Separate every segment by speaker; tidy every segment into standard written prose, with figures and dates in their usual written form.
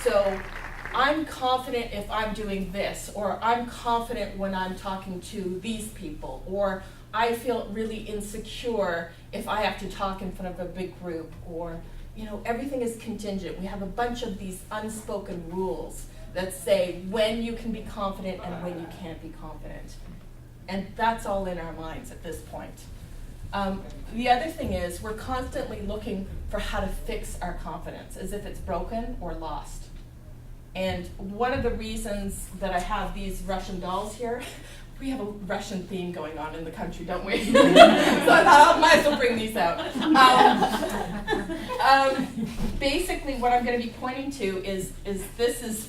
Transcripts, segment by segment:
Speaker 1: So I'm confident if I'm doing this, or I'm confident when I'm talking to these people, or I feel really insecure if I have to talk in front of a big group, or, everything is contingent. We have a bunch of these unspoken rules that say when you can be confident and when you can't be confident. And that's all in our minds at this point. The other thing is we're constantly looking for how to fix our confidence, as if it's broken or lost. And one of the reasons that I have these Russian dolls here, we have a Russian theme going on in the country, don't we? So I thought I might as well bring these out. Basically, what I'm going to be pointing to is this is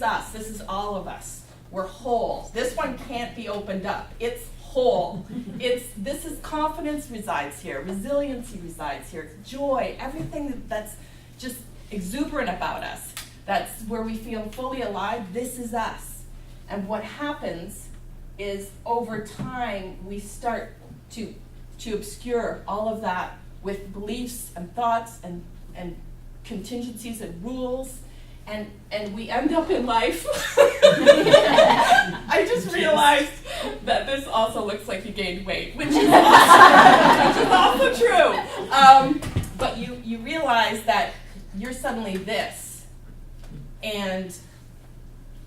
Speaker 1: us. This is all of us. We're whole. This one can't be opened up. It's whole. This is confidence resides here. Resiliency resides here. It's joy. Everything that's just exuberant about us. That's where we feel fully alive. This is us. And what happens is over time we start to obscure all of that with beliefs and thoughts and contingencies and rules, and we end up in life. I just realized that this also looks like you gained weight, which is also true. But you realize that you're suddenly this, and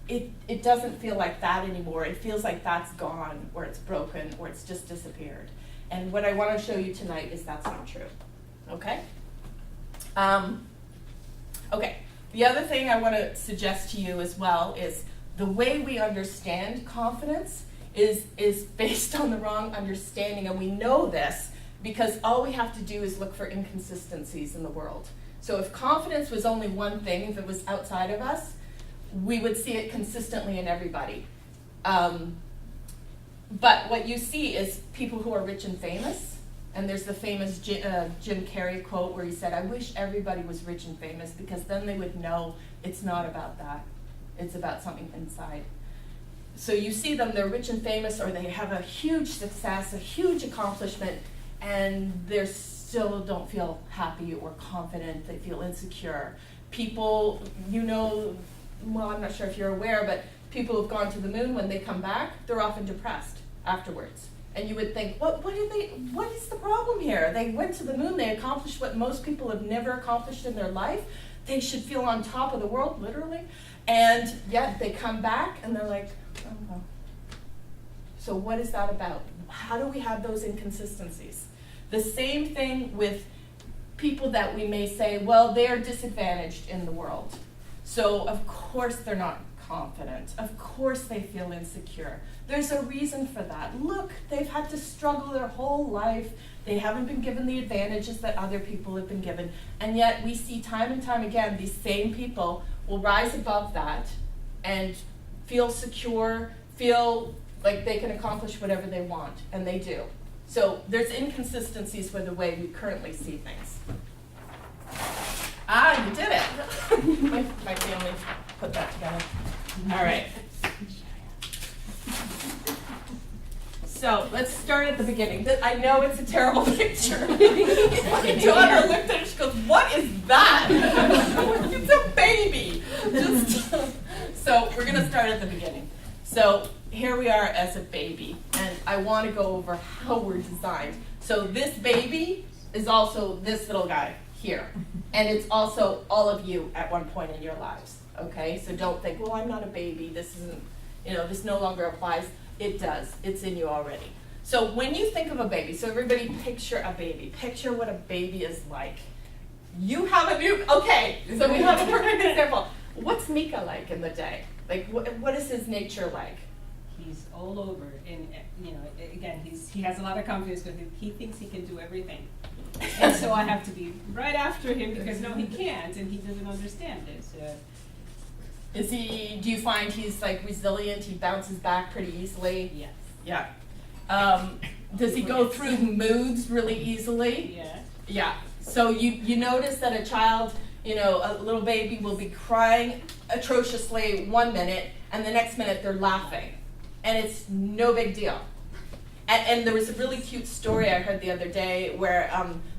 Speaker 1: it doesn't feel like that anymore. It feels like that's gone, or it's broken, or it's just disappeared. And what I want to show you tonight is that's not true. Okay? Okay. The other thing I want to suggest to you as well is the way we understand confidence is based on the wrong understanding, and we know this because all we have to do is look for inconsistencies in the world. So if confidence was only one thing, if it was outside of us, we would see it consistently in everybody. But what you see is people who are rich and famous, and there's the famous Jim Carrey quote where he said, "I wish everybody was rich and famous because then they would know it's not about that. It's about something inside." So you see them, they're rich and famous, or they have a huge success, a huge accomplishment, and they still don't feel happy or confident. They feel insecure. People, well, I'm not sure if you're aware, but people who've gone to the moon, when they come back, they're often depressed afterwards. And you would think, what is the problem here? They went to the moon, they accomplished what most people have never accomplished in their life. They should feel on top of the world, literally. And yet they come back and they're like, oh well. So what is that about? How do we have those inconsistencies? The same thing with people that we may say, well, they're disadvantaged in the world. So of course they're not confident. Of course they feel insecure. There's a reason for that. Look, they've had to struggle their whole life. They haven't been given the advantages that other people have been given. And yet we see time and time again, these same people will rise above that and feel secure, feel like they can accomplish whatever they want, and they do. So there's inconsistencies with the way we currently see things. Ah, you did it. my family put that together. All right. So let's start at the beginning. I know it's a terrible picture. My daughter looked at it, she goes, "What is that?" It's a baby. So we're going to start at the beginning. So here we are as a baby, and I want to go over how we're designed. So this baby is also this little guy here, and it's also all of you at one point in your lives. Okay, so don't think, well, I'm not a baby. This isn't, this no longer applies. It does. It's in you already. So when you think of a baby, so everybody picture a baby. Picture what a baby is like. You have okay, so we have a perfect example. What's Mika like in the day? Like, what is his nature like?
Speaker 2: He's all over, and again, he has a lot of confidence because he thinks he can do everything. And so I have to be right after him because no, he can't, and he doesn't understand it. So.
Speaker 1: Do you find he's like resilient? He bounces back pretty easily?
Speaker 2: Yes.
Speaker 1: Yeah. Does he go through moods really easily?
Speaker 2: Yeah.
Speaker 1: Yeah. So you notice that a child, a little baby will be crying atrociously 1 minute, and the next minute they're laughing. And it's no big deal. And there was a really cute story I heard the other day where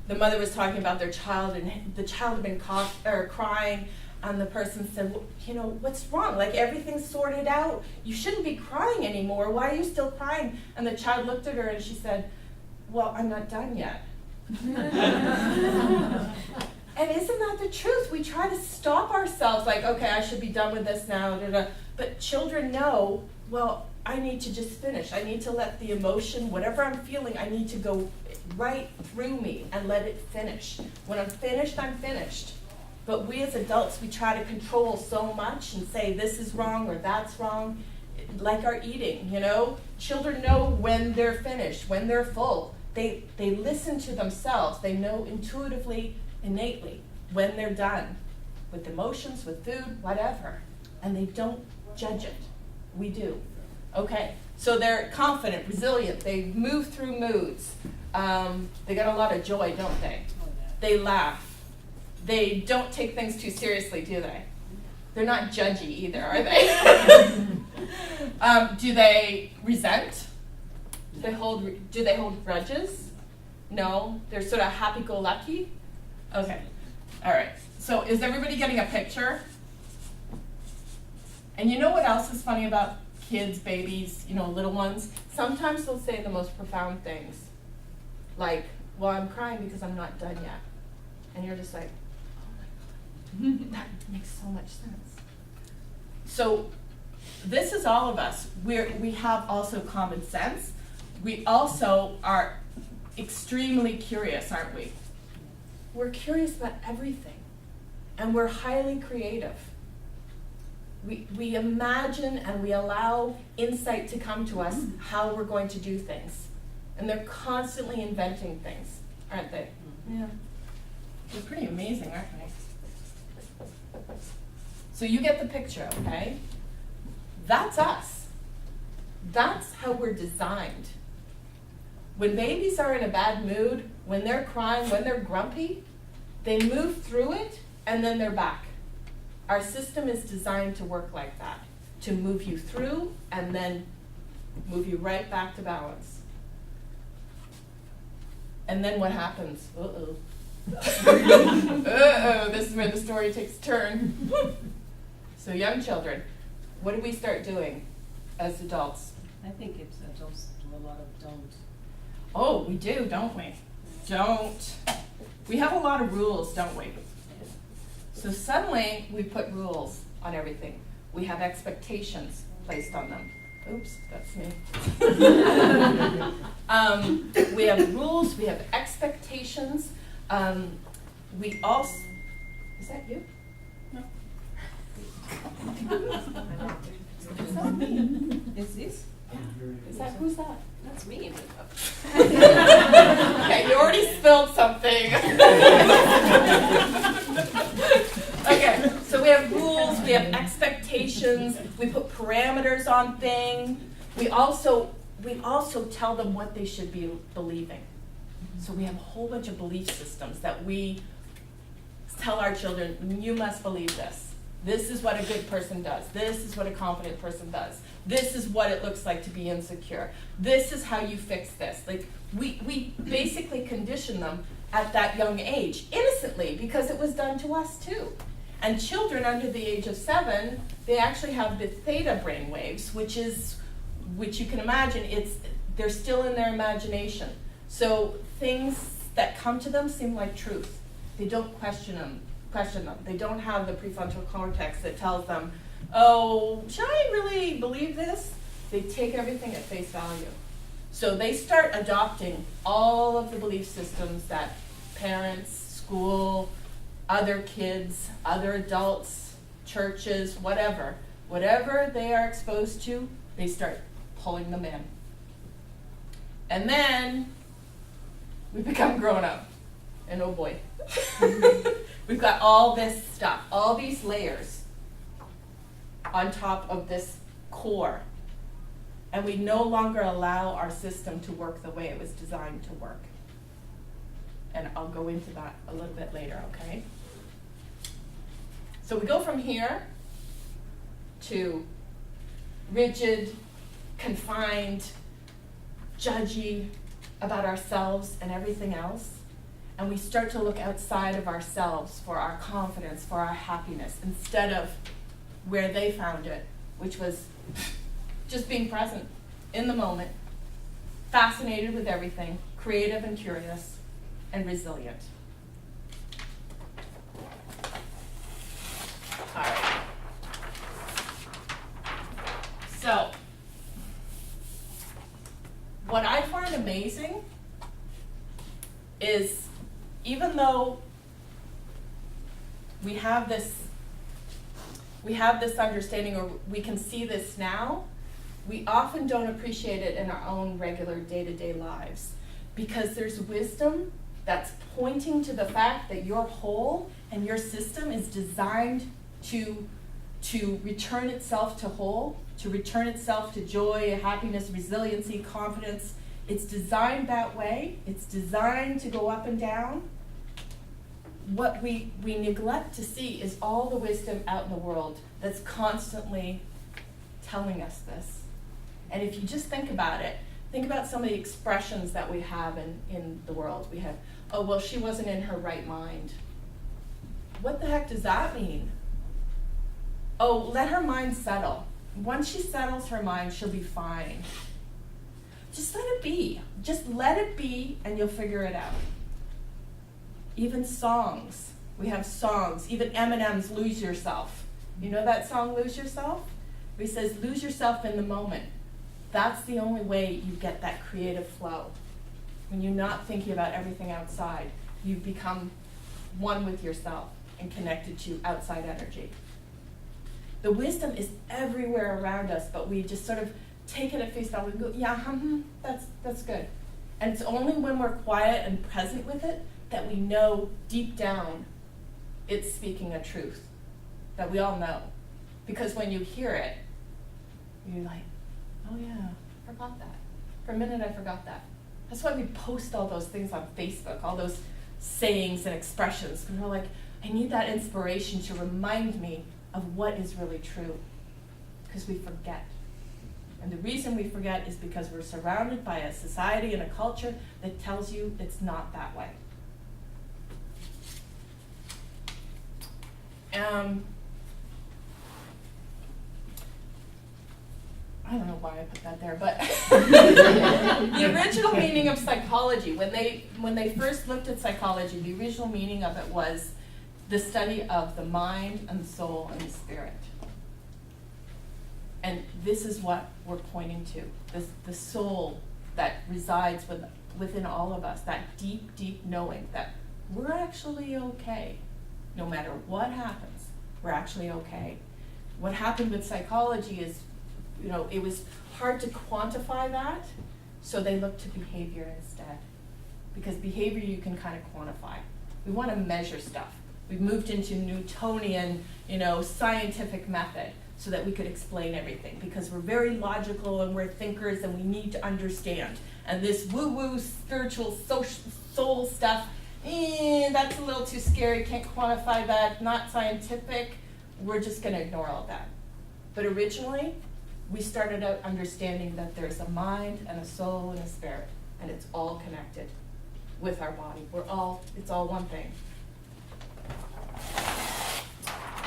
Speaker 1: the mother was talking about their child, and the child had been crying And the person said, well, you know, what's wrong? Like, everything's sorted out. You shouldn't be crying anymore. Why are you still crying? And the child looked at her and she said, well, I'm not done yet. And isn't that the truth? We try to stop ourselves, like, okay, I should be done with this now. Da, da. But children know, well, I need to just finish. I need to let the emotion, whatever I'm feeling, I need to go right through me and let it finish. When I'm finished, I'm finished. But we as adults, we try to control so much and say this is wrong or that's wrong, like our eating, you know? Children know when they're finished, when they're full. They listen to themselves. They know intuitively, innately, when they're done with emotions, with food, whatever. And they don't judge it. We do. Okay, so they're confident, resilient. They move through moods. They got a lot of joy, don't they? They laugh. They don't take things too seriously, do they? They're not judgy either, are they? Do they resent? Do they hold grudges? No, they're sort of happy-go-lucky. Okay, all right. So is everybody getting a picture? And you know what else is funny about kids, babies, you know, little ones? Sometimes they'll say the most profound things, like, well, I'm crying because I'm not done yet. And you're just like, that makes so much sense. So this is all of us. We have also common sense. We also are extremely curious, aren't we? We're curious about everything. And we're highly creative. We imagine and we allow insight to come to us how we're going to do things. And they're constantly inventing things, aren't they? Yeah. They're pretty amazing, aren't they? So you get the picture, okay? That's us. That's how we're designed. When babies are in a bad mood, when they're crying, when they're grumpy, they move through it and then they're back. Our system is designed to work like that, to move you through and then move you right back to balance. And then what happens? Uh-oh. Uh-oh, this is where the story takes a turn. So young children, what do we start doing as adults?
Speaker 2: I think it's adults do a lot of don't.
Speaker 1: Oh, we do, don't we? Don't. We have a lot of rules, don't we? So suddenly we put rules on everything. We have expectations placed on them. Oops, that's me. We have rules, we have expectations. We also, is that you? No. It's not me.
Speaker 2: Is this?
Speaker 1: Is that, who's that?
Speaker 2: That's me.
Speaker 1: Okay, you already spilled something. Okay, so we have rules, we have expectations, we put parameters on things. We also tell them what they should be believing. So we have a whole bunch of belief systems that we tell our children, you must believe this. This is what a good person does. This is what a confident person does. This is what it looks like to be insecure. This is how you fix this. Like, we basically condition them at that young age, innocently, because it was done to us too. And children under the age of 7, they actually have the theta brain waves, which you can imagine, they're still in their imagination. So things that come to them seem like truth. They don't question them. They don't have the prefrontal cortex that tells them, oh, should I really believe this? They take everything at face value. So they start adopting all of the belief systems that parents, school, other kids, other adults, churches, whatever they are exposed to, they start pulling them in. And then we become grown up. And oh boy. We've got all this stuff, all these layers on top of this core. And we no longer allow our system to work the way it was designed to work. And I'll go into that a little bit later, okay? So we go from here to rigid, confined, judgy about ourselves and everything else. and we start to look outside of ourselves for our confidence, for our happiness, instead of where they found it, which was just being present in the moment, fascinated with everything, creative and curious, and resilient. All right. So, what I find amazing is, even though we have this understanding, or we can see this now, we often don't appreciate it in our own regular day-to-day lives, because there's wisdom that's pointing to the fact that your whole and your system is designed to return itself to whole, to return itself to joy, happiness, resiliency, confidence. It's designed that way. It's designed to go up and down. What we neglect to see is all the wisdom out in the world that's constantly telling us this. And if you just think about it, think about some of the expressions that we have in the world. We have, oh, well, she wasn't in her right mind. What the heck does that mean? Oh, let her mind settle. Once she settles her mind, she'll be fine. Just let it be. Just let it be, and you'll figure it out. Even songs. We have songs. Even Eminem's Lose Yourself. You know that song, Lose Yourself? He says, lose yourself in the moment. That's the only way you get that creative flow. When you're not thinking about everything outside, you become one with yourself and connected to outside energy. The wisdom is everywhere around us, but we just sort of take it at face value and go, yeah, that's good. And it's only when we're quiet and present with it that we know deep down it's speaking a truth that we all know. Because when you hear it, you're like, oh yeah, I forgot that. For a minute I forgot that. That's why we post all those things on Facebook, all those sayings and expressions. Because we're like, I need that inspiration to remind me of what is really true. Because we forget. And the reason we forget is because we're surrounded by a society and a culture that tells you it's not that way. I don't know why I put that there, but the original meaning of psychology, when they first looked at psychology, the original meaning of it was the study of the mind and the soul and the spirit. And this is what we're pointing to, the soul that resides within all of us, that deep, deep knowing that we're actually okay. No matter what happens, we're actually okay. What happened with psychology is, it was hard to quantify that, so they looked to behavior instead. Because behavior you can kind of quantify. We want to measure stuff. We've moved into Newtonian, scientific method so that we could explain everything, because we're very logical and we're thinkers and we need to understand. And this woo-woo spiritual soul stuff, that's a little too scary, can't quantify that, not scientific. We're just going to ignore all that. But originally, we started out understanding that there's a mind and a soul and a spirit, and it's all connected with our body. It's all one thing.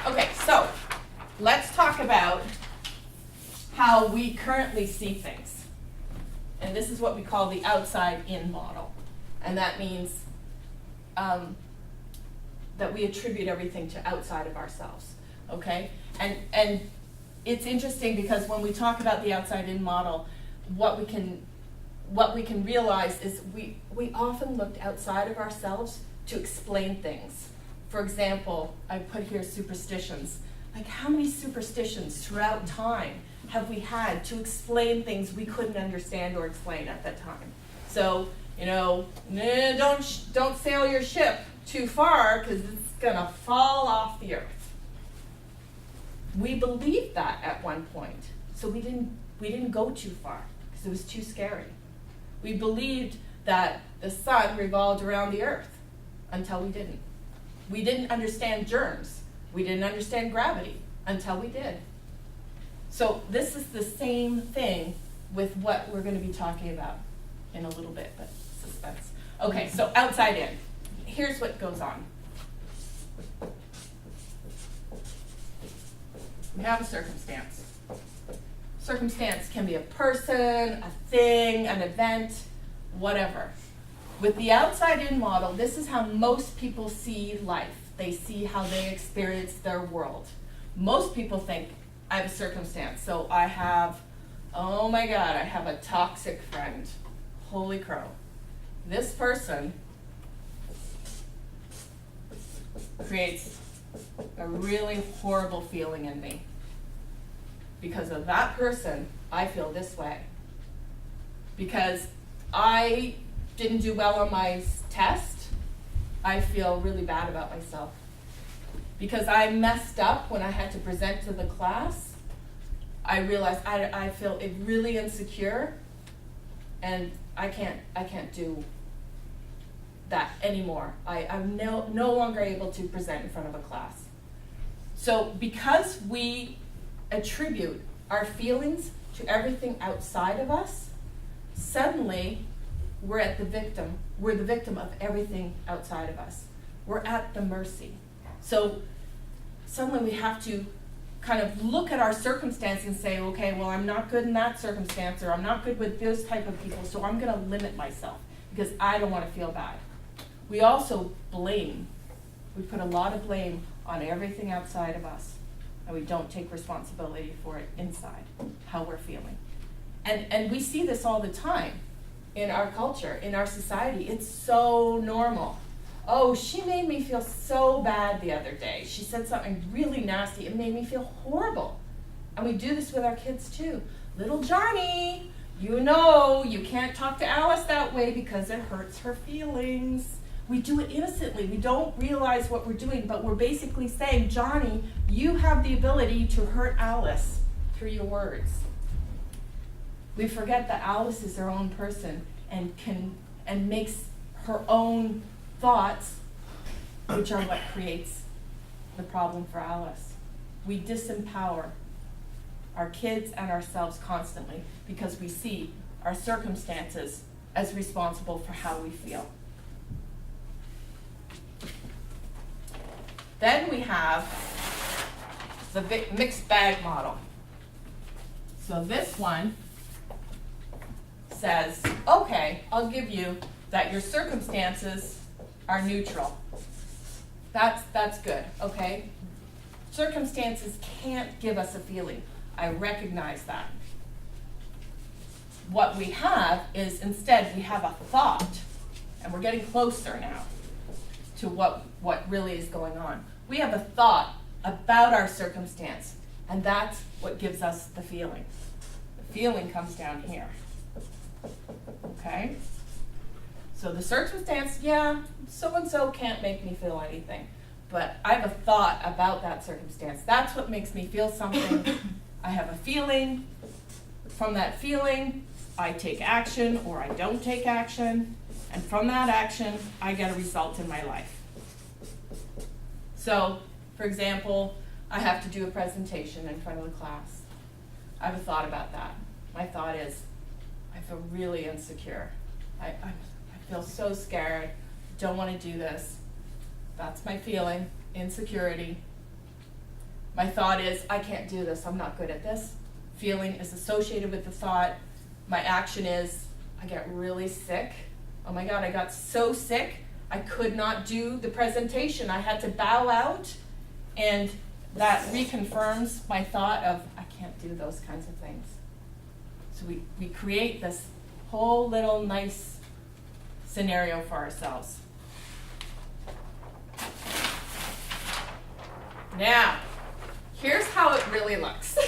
Speaker 1: Okay, so let's talk about how we currently see things. And this is what we call the outside-in model. And that means that we attribute everything to outside of ourselves, okay? And it's interesting because when we talk about the outside-in model, what we can realize is we often looked outside of ourselves to explain things. For example, I put here superstitions. Like, how many superstitions throughout time have we had to explain things we couldn't understand or explain at that time? So, don't sail your ship too far because it's gonna fall off the earth. We believed that at one point, so we didn't go too far because it was too scary. We believed that the sun revolved around the earth until we didn't. We didn't understand germs. We didn't understand gravity until we did. So this is the same thing with what we're going to be talking about in a little bit, but suspense. Okay, so outside in. here's what goes on. We have a circumstance. Circumstance can be a person, a thing, an event, whatever. With the outside-in model, this is how most people see life. They see how they experience their world. Most people think, I have a circumstance, so I have, oh my God, I have a toxic friend. Holy crow. This person creates a really horrible feeling in me. Because of that person, I feel this way. Because I didn't do well on my test, I feel really bad about myself. Because I messed up when I had to present to the class, I realized I feel really insecure, and I can't do that anymore. I'm no longer able to present in front of a class. So because we attribute our feelings to everything outside of us, suddenly we're the victim of everything outside of us. We're at the mercy. So suddenly we have to kind of look at our circumstance and say, okay, well, I'm not good in that circumstance, or I'm not good with this type of people, so I'm going to limit myself because I don't want to feel bad. We also blame. We put a lot of blame on everything outside of us, and we don't take responsibility for it inside, how we're feeling. And we see this all the time in our culture, in our society. It's so normal. Oh, she made me feel so bad the other day. She said something really nasty. It made me feel horrible. And we do this with our kids too. Little Johnny, you know you can't talk to Alice that way because it hurts her feelings. We do it innocently. We don't realize what we're doing, but we're basically saying, Johnny, you have the ability to hurt Alice through your words. We forget that Alice is her own person and makes her own thoughts, which are what creates the problem for Alice. We disempower our kids and ourselves constantly because we see our circumstances as responsible for how we feel. Then we have the mixed bag model. So this one says, okay, I'll give you that your circumstances are neutral. That's good, okay? Circumstances can't give us a feeling. I recognize that. What we have is instead we have a thought, and we're getting closer now to what really is going on. We have a thought about our circumstance, and that's what gives us the feeling. The feeling comes down here. Okay? So the circumstance, yeah, so-and-so can't make me feel anything. But I have a thought about that circumstance. That's what makes me feel something. I have a feeling. From that feeling, I take action or I don't take action. And from that action, I get a result in my life. So, for example, I have to do a presentation in front of the class. I have a thought about that. My thought is, I feel really insecure. I feel so scared, don't want to do this. That's my feeling, insecurity. My thought is, I can't do this, I'm not good at this. Feeling is associated with the thought. My action is, I get really sick. Oh my God, I got so sick, I could not do the presentation. I had to bow out, and that reconfirms my thought of, I can't do those kinds of things. So we create this whole little nice scenario for ourselves. Now, here's how it really looks.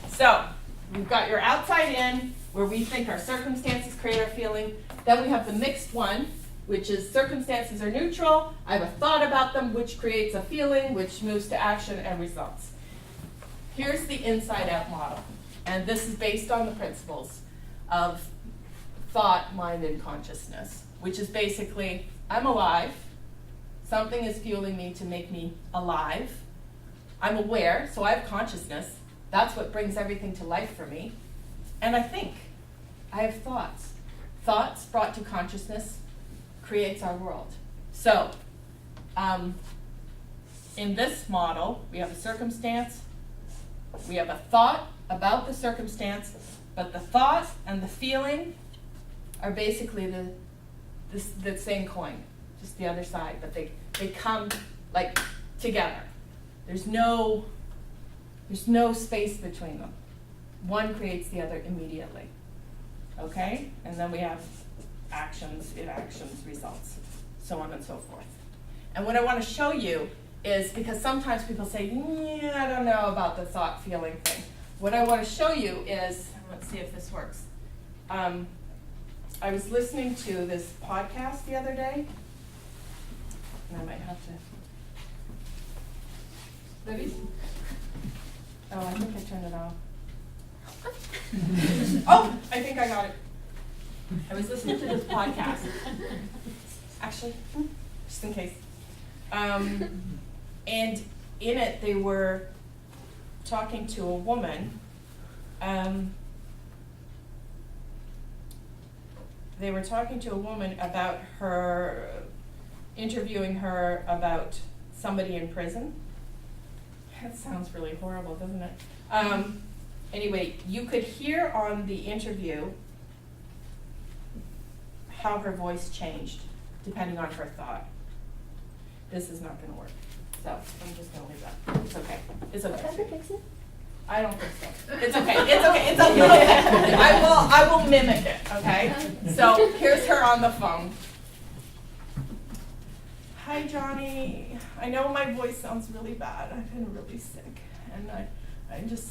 Speaker 1: So, we've got your outside in, where we think our circumstances create our feeling. Then we have the mixed one, which is circumstances are neutral. I have a thought about them, which creates a feeling, which moves to action and results. Here's the inside out model. And this is based on the principles of thought, mind, and consciousness, which is basically, I'm alive. Something is fueling me to make me alive. I'm aware, so I have consciousness. That's what brings everything to life for me. And I think. I have thoughts. Thoughts brought to consciousness creates our world. So, in this model, we have a circumstance, we have a thought about the circumstance, but the thought and the feeling are basically the same coin, just the other side, but they come like together. There's no space between them. One creates the other immediately. Okay? And then we have actions, inactions, results, so on and so forth. And what I want to show you is, because sometimes people say, I don't know about the thought feeling thing. What I want to show you is, let's see if this works. I was listening to this podcast the other day, and I might have to. Libby? Oh, I think I turned it off. Oh, I think I got it. I was listening to this podcast. Actually, just in case. And in it, they were talking to a woman. They were talking to a woman about her, interviewing her about somebody in prison. That sounds really horrible, doesn't it? Anyway, you could hear on the interview how her voice changed depending on her thought. This is not going to work, so I'm just going to leave that. It's okay. It's okay.
Speaker 3: Can I fix it?
Speaker 1: I don't think so. It's okay. It's okay. It's a little bit. I will mimic it. Okay. So here's her on the phone. Hi, Johnny. I know my voice sounds really bad. I've been really sick, and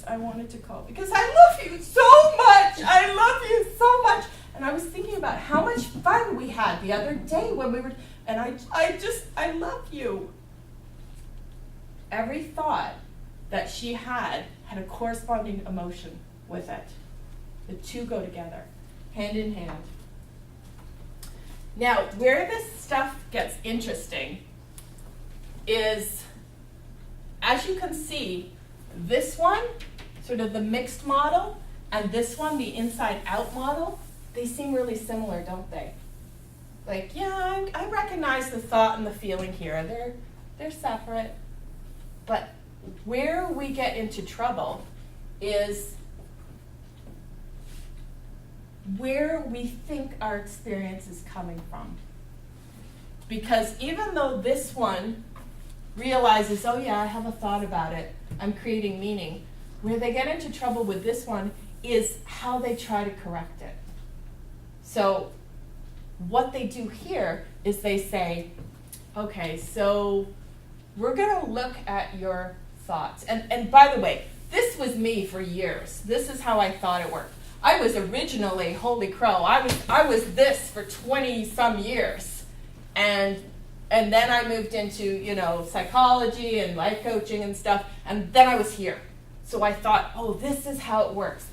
Speaker 1: I wanted to call because I love you so much. I love you so much. And I was thinking about how much fun we had the other day when we were, and I love you. Every thought that she had a corresponding emotion with it. The two go together, hand in hand. Now, where this stuff gets interesting is, as you can see, this one, sort of the mixed model, and this one, the inside-out model, they seem really similar, don't they? Like, yeah, I recognize the thought and the feeling here. They're separate. But where we get into trouble is where we think our experience is coming from. Because even though this one realizes, oh yeah, I have a thought about it, I'm creating meaning, where they get into trouble with this one is how they try to correct it. So what they do here is they say, okay, so we're going to look at your thoughts. And by the way, this was me for years. This is how I thought it worked. I was originally, holy crow, I was this for 20 some years. And then I moved into, psychology and life coaching and stuff, and then I was here. So I thought, oh, this is how it works.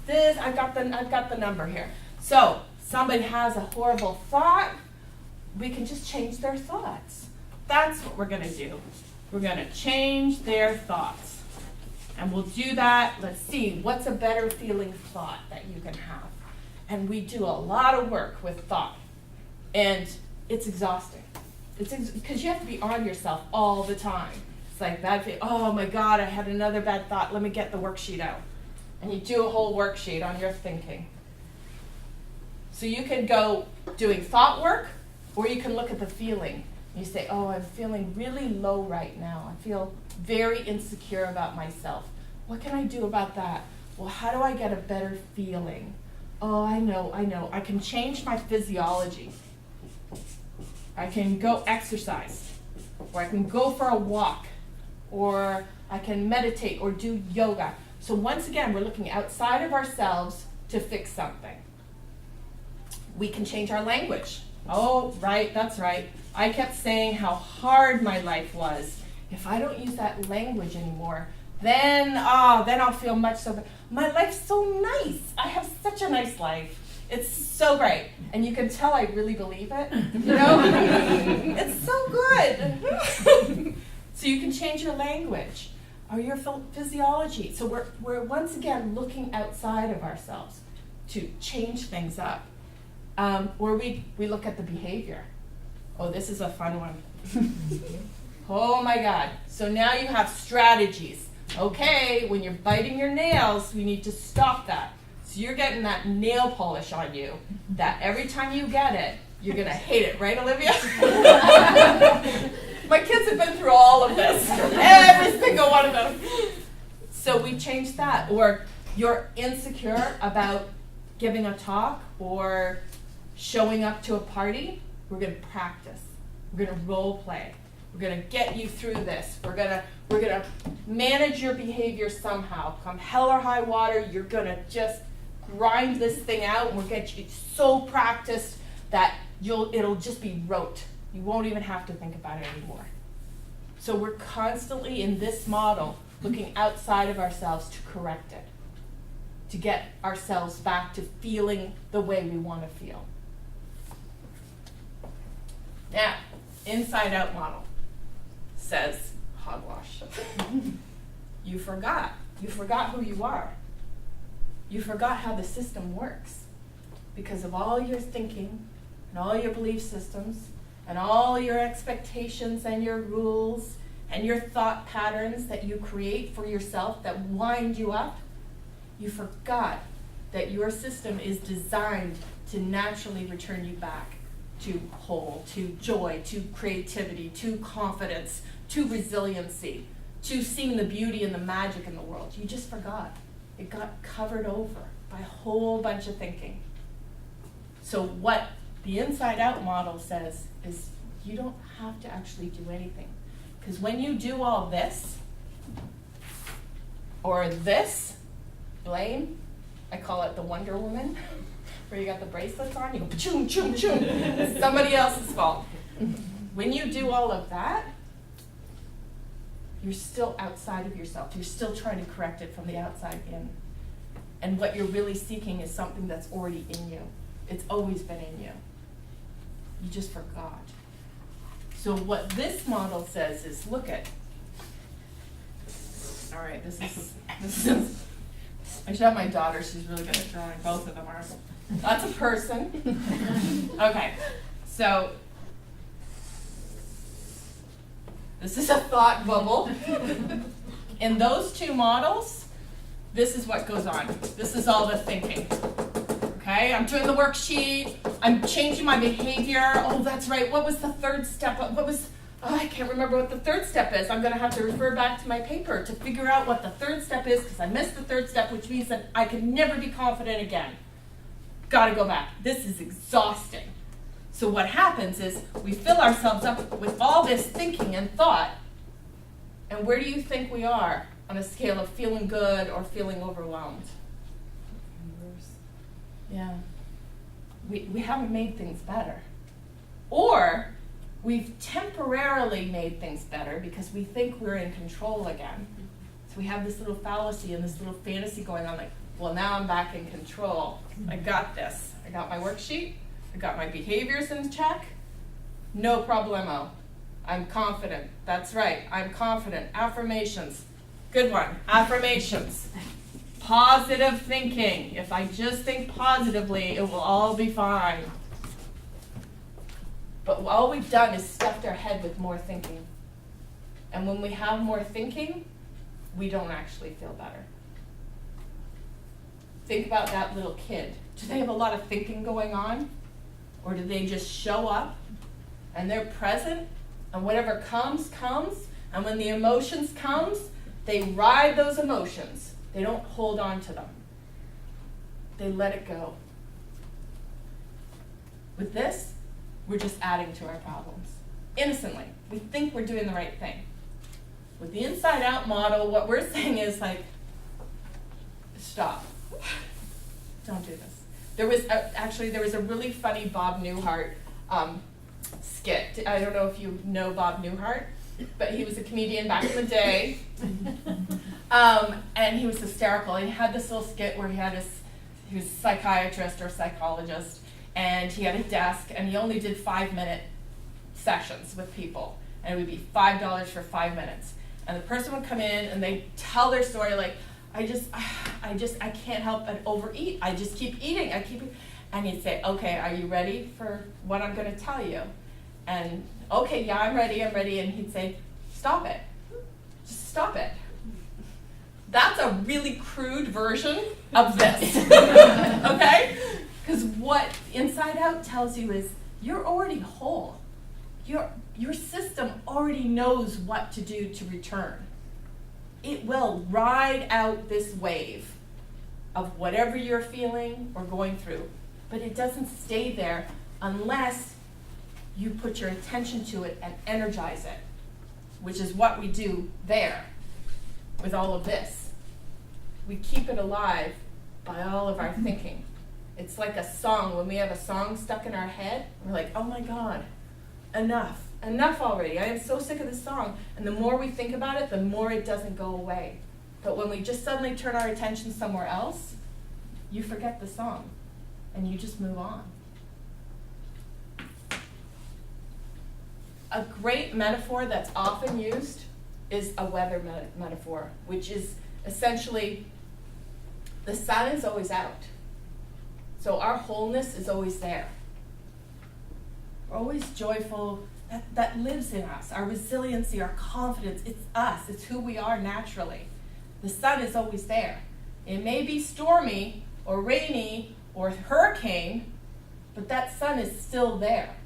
Speaker 1: This, I've got the number here. So somebody has a horrible thought, we can just change their thoughts. That's what we're going to do. We're going to change their thoughts. And we'll do that. Let's see, what's a better feeling thought that you can have? And we do a lot of work with thought. And it's exhausting. Because you have to be on yourself all the time. It's like bad feeling. Oh my God, I had another bad thought. Let me get the worksheet out. And you do a whole worksheet on your thinking. So you can go doing thought work, or you can look at the feeling. You say, oh, I'm feeling really low right now. I feel very insecure about myself. What can I do about that? Well, how do I get a better feeling? Oh, I know. I can change my physiology. I can go exercise, or I can go for a walk, or I can meditate or do yoga. So once again, we're looking outside of ourselves to fix something. We can change our language. Oh, right, that's right. I kept saying how hard my life was. If I don't use that language anymore, then I'll feel much so better. My life's so nice. I have such a nice life. It's so great. And you can tell I really believe it. It's so good. So you can change your language or your physiology. So we're once again looking outside of ourselves to change things up. Or we look at the behavior. Oh, this is a fun one. Oh my God. So now you have strategies. Okay, when you're biting your nails, we need to stop that. So you're getting that nail polish on you, that every time you get it, you're going to hate it. Right, Olivia? My kids have been through all of this. Every single one of them. So we changed that. Or you're insecure about giving a talk or showing up to a party. We're going to practice. We're going to role play. We're going to get you through this. We're gonna manage your behavior somehow. Come hell or high water, you're going to just grind this thing out, and we'll get you so practiced that it'll just be rote. You won't even have to think about it anymore. So we're constantly in this model looking outside of ourselves to correct it, to get ourselves back to feeling the way we want to feel. Now, inside out model says hogwash. You forgot who you are. You forgot how the system works because of all your thinking and all your belief systems and all your expectations and your rules and your thought patterns that you create for yourself that wind you up. You forgot that your system is designed to naturally return you back to whole, to joy, to creativity, to confidence, to resiliency, to seeing the beauty and the magic in the world. You just forgot. It got covered over by a whole bunch of thinking. So what the inside out model says is you don't have to actually do anything. Because when you do all this, or this, blame, I call it the Wonder Woman, where you got the bracelets on, you go pa-choom, choom, choom. It's somebody else's fault. When you do all of that, you're still outside of yourself. You're still trying to correct it from the outside in. And what you're really seeking is something that's already in you. It's always been in you. You just forgot. So what this model says is, look at, all right, this is I should have my daughter, she's really good at drawing, both of them are. That's a person. Okay, so this is a thought bubble. In those two models, this is what goes on. This is all the thinking. Okay, I'm doing the worksheet, I'm changing my behavior. Oh, that's right, what was the third step? I can't remember what the third step is. I'm going to have to refer back to my paper to figure out what the third step is because I missed the third step, which means that I can never be confident again. Got to go back. This is exhausting. So what happens is we fill ourselves up with all this thinking and thought, and where do you think we are on a scale of feeling good or feeling overwhelmed? Yeah. We haven't made things better. Or we've temporarily made things better because we think we're in control again. So we have this little fallacy and this little fantasy going on like, well, now I'm back in control. I got this. I got my worksheet. I got my behaviors in check. No problemo. I'm confident. That's right. I'm confident. Affirmations. Good one. Affirmations. Positive thinking. If I just think positively, it will all be fine. But all we've done is stuffed our head with more thinking. And when we have more thinking, we don't actually feel better. Think about that little kid. Do they have a lot of thinking going on? Or do they just show up and they're present and whatever comes, comes, and when the emotions comes, they ride those emotions. They don't hold on to them. They let it go. With this, we're just adding to our problems. Innocently. We think we're doing the right thing. With the inside out model, what we're saying is like, stop. Don't do this. There was a really funny Bob Newhart skit. I don't know if you know Bob Newhart, but he was a comedian back in the day. And he was hysterical. He had this little skit where he was a psychiatrist or psychologist, and he had a desk, and he only did 5-minute sessions with people, and it would be $5 for 5 minutes. And the person would come in, and they'd tell their story like, I can't help but overeat. I just keep eating. And he'd say, okay, are you ready for what I'm gonna tell you? And, okay, yeah, I'm ready. And he'd say, stop it. Just stop it. That's a really crude version of this, okay? Because what Inside Out tells you is you're already whole. Your system already knows what to do to return. It will ride out this wave of whatever you're feeling or going through, but it doesn't stay there unless you put your attention to it and energize it, which is what we do there with all of this. We keep it alive by all of our thinking. It's like a song. When we have a song stuck in our head, we're like, oh my God, enough already. I am so sick of this song. And the more we think about it, the more it doesn't go away. But when we just suddenly turn our attention somewhere else, you forget the song and you just move on. A great metaphor that's often used is a weather metaphor, which is essentially the sun is always out. So our wholeness is always there. We're always joyful. That lives in us. Our resiliency, our confidence, it's us. It's who we are naturally. The sun is always there. It may be stormy or rainy or hurricane, but that sun is still there.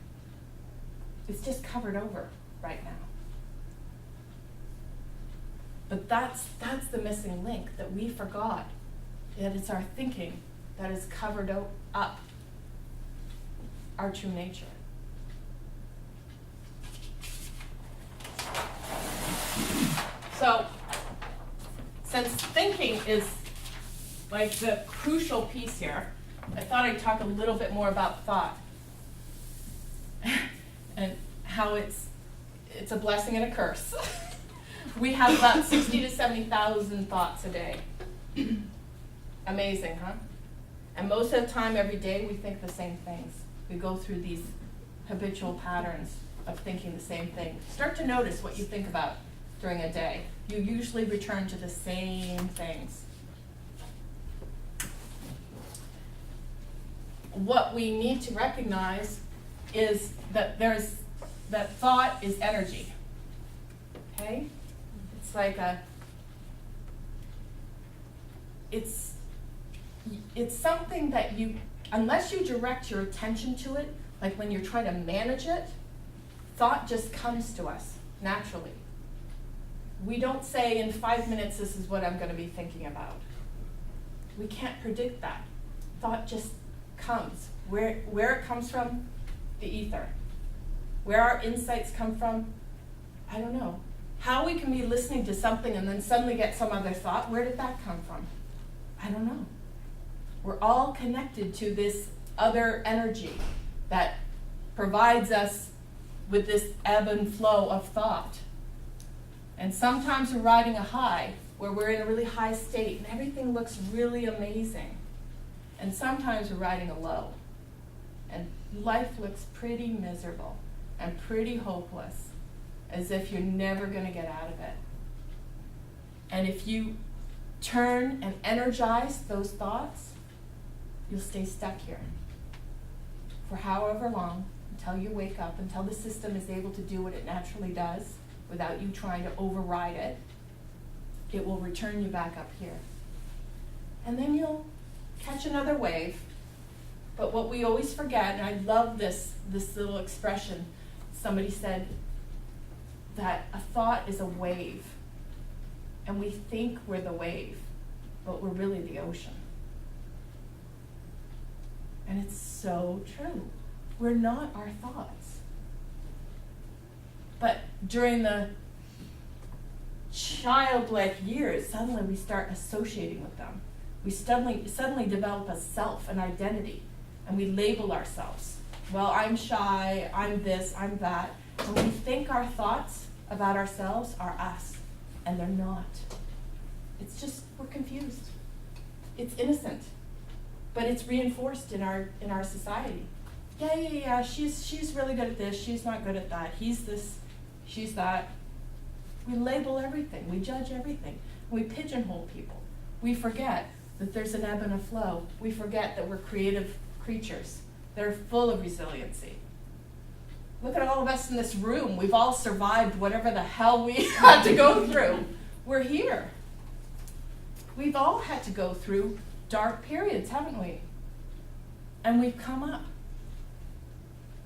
Speaker 1: It's just covered over right now. But that's the missing link that we forgot. That it's our thinking that has covered up our true nature. So, since thinking is like the crucial piece here, I thought I'd talk a little bit more about thought and how it's a blessing and a curse. We have about 60 to 70,000 thoughts a day. Amazing, huh? And most of the time, every day, we think the same things. We go through these habitual patterns of thinking the same thing. Start to notice what you think about during a day. You usually return to the same things. What we need to recognize is that that thought is energy. Okay? It's like it's something that unless you direct your attention to it, like when you're trying to manage it, thought just comes to us naturally. We don't say in 5 minutes, this is what I'm going to be thinking about. We can't predict that. Thought just comes. Where it comes from, the ether. Where our insights come from, I don't know. How we can be listening to something and then suddenly get some other thought, where did that come from? I don't know. We're all connected to this other energy that provides us with this ebb and flow of thought. And sometimes we're riding a high where we're in a really high state and everything looks really amazing. And sometimes we're riding a low and life looks pretty miserable and pretty hopeless, as if you're never going to get out of it. And if you turn and energize those thoughts, you'll stay stuck here for however long, until you wake up, until the system is able to do what it naturally does without you trying to override it. It will return you back up here. And then you'll catch another wave. But what we always forget, and I love this little expression, somebody said that a thought is a wave. And we think we're the wave, but we're really the ocean. And it's so true. We're not our thoughts. But during the childlike years, suddenly we start associating with them. We suddenly develop a self, an identity, and we label ourselves. Well, I'm shy, I'm this, I'm that. And we think our thoughts about ourselves are us, and they're not. It's just, we're confused. It's innocent, but it's reinforced in our society. Yeah, she's really good at this, she's not good at that, he's this, she's that. We label everything, we judge everything, we pigeonhole people. We forget that there's an ebb and a flow. We forget that we're creative creatures. They're full of resiliency. Look at all of us in this room. We've all survived whatever the hell we had to go through. We're here. We've all had to go through dark periods, haven't we? And we've come up.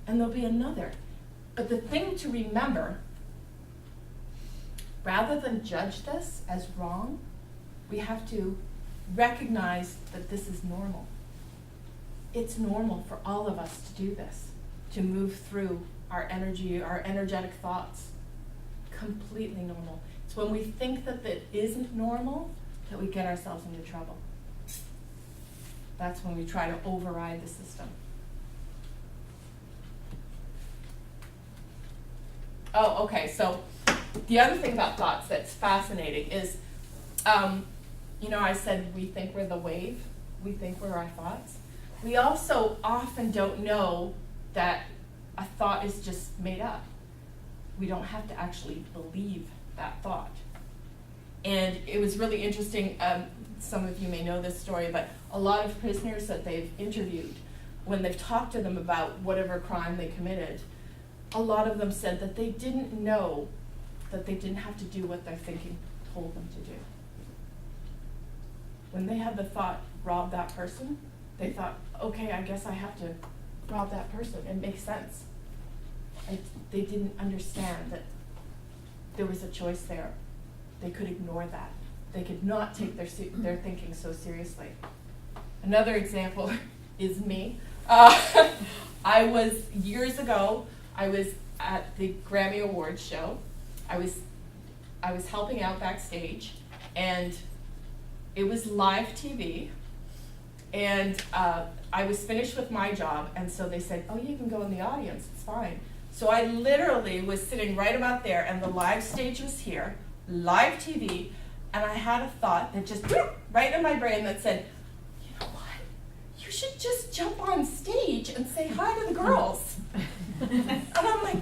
Speaker 1: And there'll be another. But the thing to remember, rather than judge this as wrong, we have to recognize that this is normal. It's normal for all of us to do this, to move through our energy, our energetic thoughts. Completely normal. It's when we think that it isn't normal that we get ourselves into trouble. That's when we try to override the system. Oh, okay, so the other thing about thoughts that's fascinating is, I said we think we're the wave, we think we're our thoughts. We also often don't know that a thought is just made up. We don't have to actually believe that thought. And it was really interesting, some of you may know this story, but a lot of prisoners that they've interviewed, when they've talked to them about whatever crime they committed, a lot of them said that they didn't know that they didn't have to do what their thinking told them to do. When they had the thought, rob that person, they thought, okay, I guess I have to rob that person. It makes sense. They didn't understand that there was a choice there. They could ignore that. They could not take their thinking so seriously. Another example is me. Years ago, I was at the Grammy Awards show. I was helping out backstage, and it was live TV, and I was finished with my job, and so they said, oh, you can go in the audience, it's fine. So I literally was sitting right about there, and the live stage was here, live TV, and I had a thought that just right in my brain that said, you know what, you should just jump on stage and say hi to the girls. And I'm like,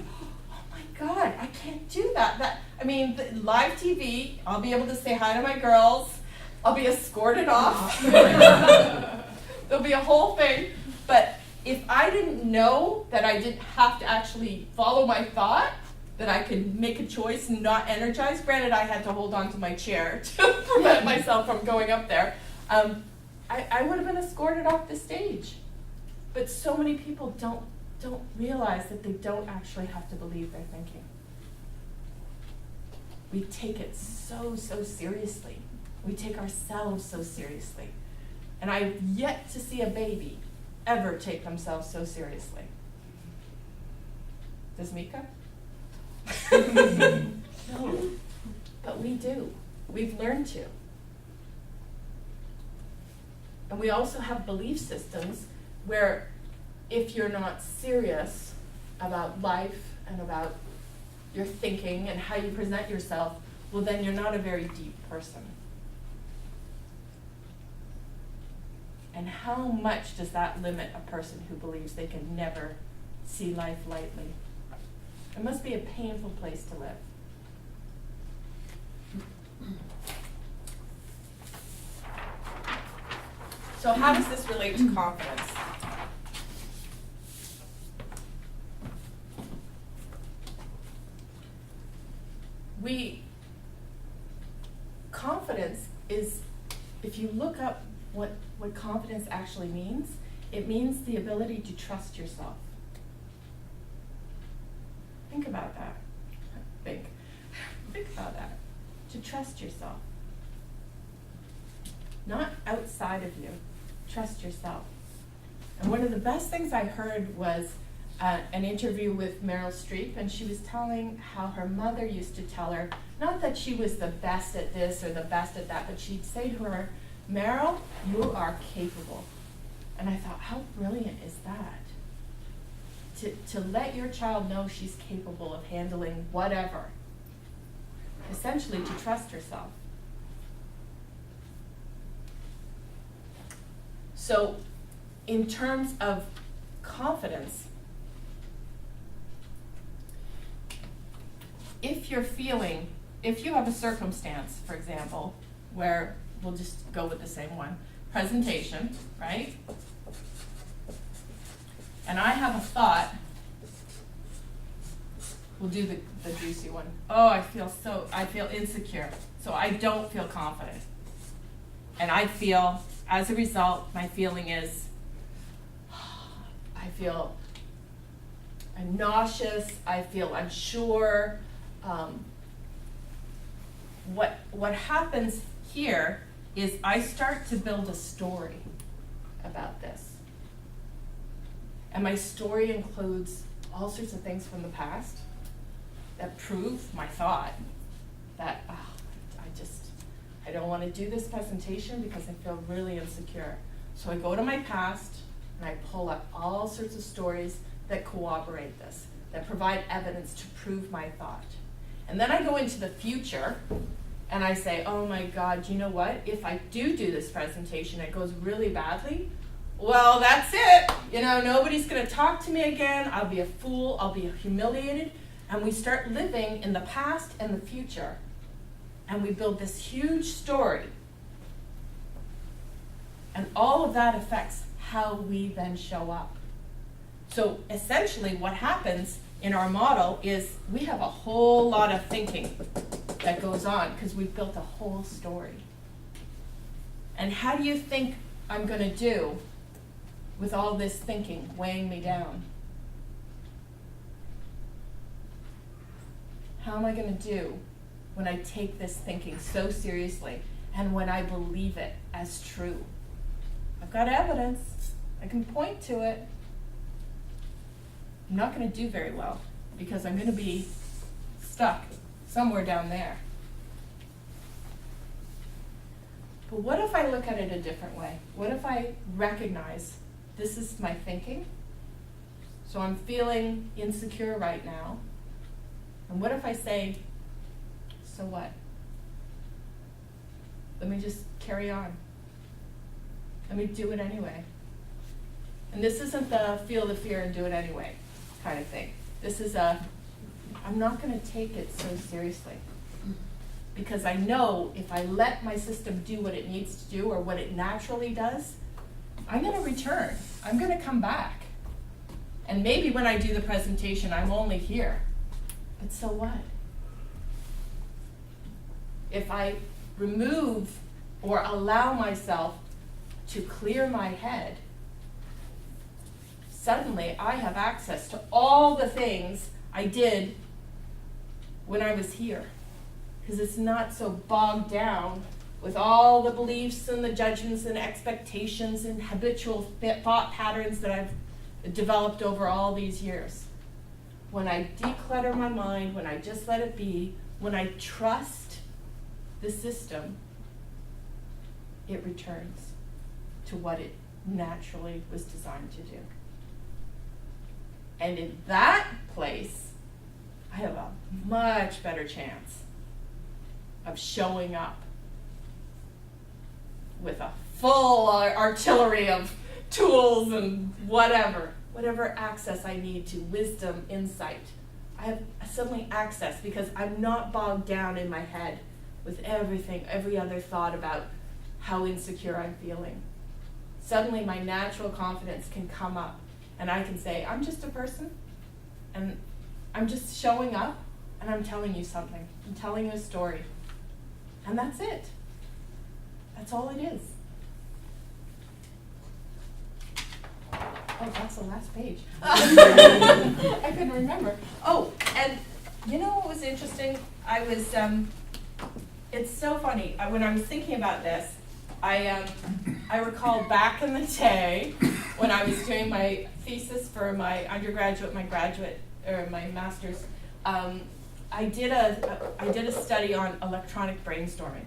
Speaker 1: oh my God, I can't do that. Live TV, I'll be able to say hi to my girls, I'll be escorted off. There'll be a whole thing. But if I didn't know that I didn't have to actually follow my thought, that I could make a choice and not energize, granted I had to hold on to my chair to prevent myself from going up there, I would have been escorted off the stage. But so many people don't realize that they don't actually have to believe their thinking. We take it so seriously. We take ourselves so seriously. And I've yet to see a baby ever take themselves so seriously. Does Mika? No, but we do. We've learned to. And we also have belief systems where if you're not serious about life and about your thinking and how you present yourself, well, then you're not a very deep person. And how much does that limit a person who believes they can never see life lightly? It must be a painful place to live. So how does this relate to confidence? Confidence is, if you look up what confidence actually means, it means the ability to trust yourself. Think about that. Think about that. To trust yourself. Not outside of you. Trust yourself. And one of the best things I heard was an interview with Meryl Streep, and she was telling how her mother used to tell her, not that she was the best at this or the best at that, but she'd say to her, Meryl, you are capable. And I thought, how brilliant is that? To let your child know she's capable of handling whatever. Essentially, to trust herself. So, in terms of confidence, if you have a circumstance, for example, where, we'll just go with the same one, presentation, right? and I have a thought, we'll do the juicy one. Oh, I feel insecure, so I don't feel confident. And I feel, as a result, my feeling is, I'm nauseous, I feel unsure. What happens here is I start to build a story about this. And my story includes all sorts of things from the past that prove my thought that I don't want to do this presentation because I feel really insecure. So I go to my past and I pull up all sorts of stories that corroborate this, that provide evidence to prove my thought. And then I go into the future and I say, oh my God, you know what? If I do this presentation, it goes really badly, well, that's it. Nobody's going to talk to me again. I'll be a fool. I'll be humiliated. And we start living in the past and the future. And we build this huge story. And all of that affects how we then show up. So essentially what happens in our model is we have a whole lot of thinking that goes on because we've built a whole story. And how do you think I'm going to do with all this thinking weighing me down? How am I going to do when I take this thinking so seriously and when I believe it as true? I've got evidence. I can point to it. I'm not going to do very well because I'm going to be stuck somewhere down there. But what if I look at it a different way? What if I recognize this is my thinking? So I'm feeling insecure right now. And what if I say, so what? Let me just carry on. Let me do it anyway. And this isn't the feel the fear and do it anyway kind of thing. This is I'm not going to take it so seriously. Because I know if I let my system do what it needs to do or what it naturally does, I'm going to return. I'm going to come back. And maybe when I do the presentation, I'm only here. But so what? If I remove or allow myself to clear my head, suddenly I have access to all the things I did when I was here. Because it's not so bogged down with all the beliefs and the judgments and expectations and habitual thought patterns that I've developed over all these years. When I declutter my mind, when I just let it be, when I trust the system, it returns to what it naturally was designed to do. And in that place, I have a much better chance of showing up with a full artillery of tools and whatever access I need to wisdom, insight. I have suddenly access because I'm not bogged down in my head with every other thought about how insecure I'm feeling. Suddenly my natural confidence can come up and I can say, I'm just a person and I'm just showing up and I'm telling you something. I'm telling you a story. And that's it. That's all it is. Oh, that's the last page. I couldn't remember. Oh, and you know what was interesting? It's so funny. When I was thinking about this, I recall back in the day when I was doing my thesis for my undergraduate, my graduate, or my master's. I did a study on electronic brainstorming,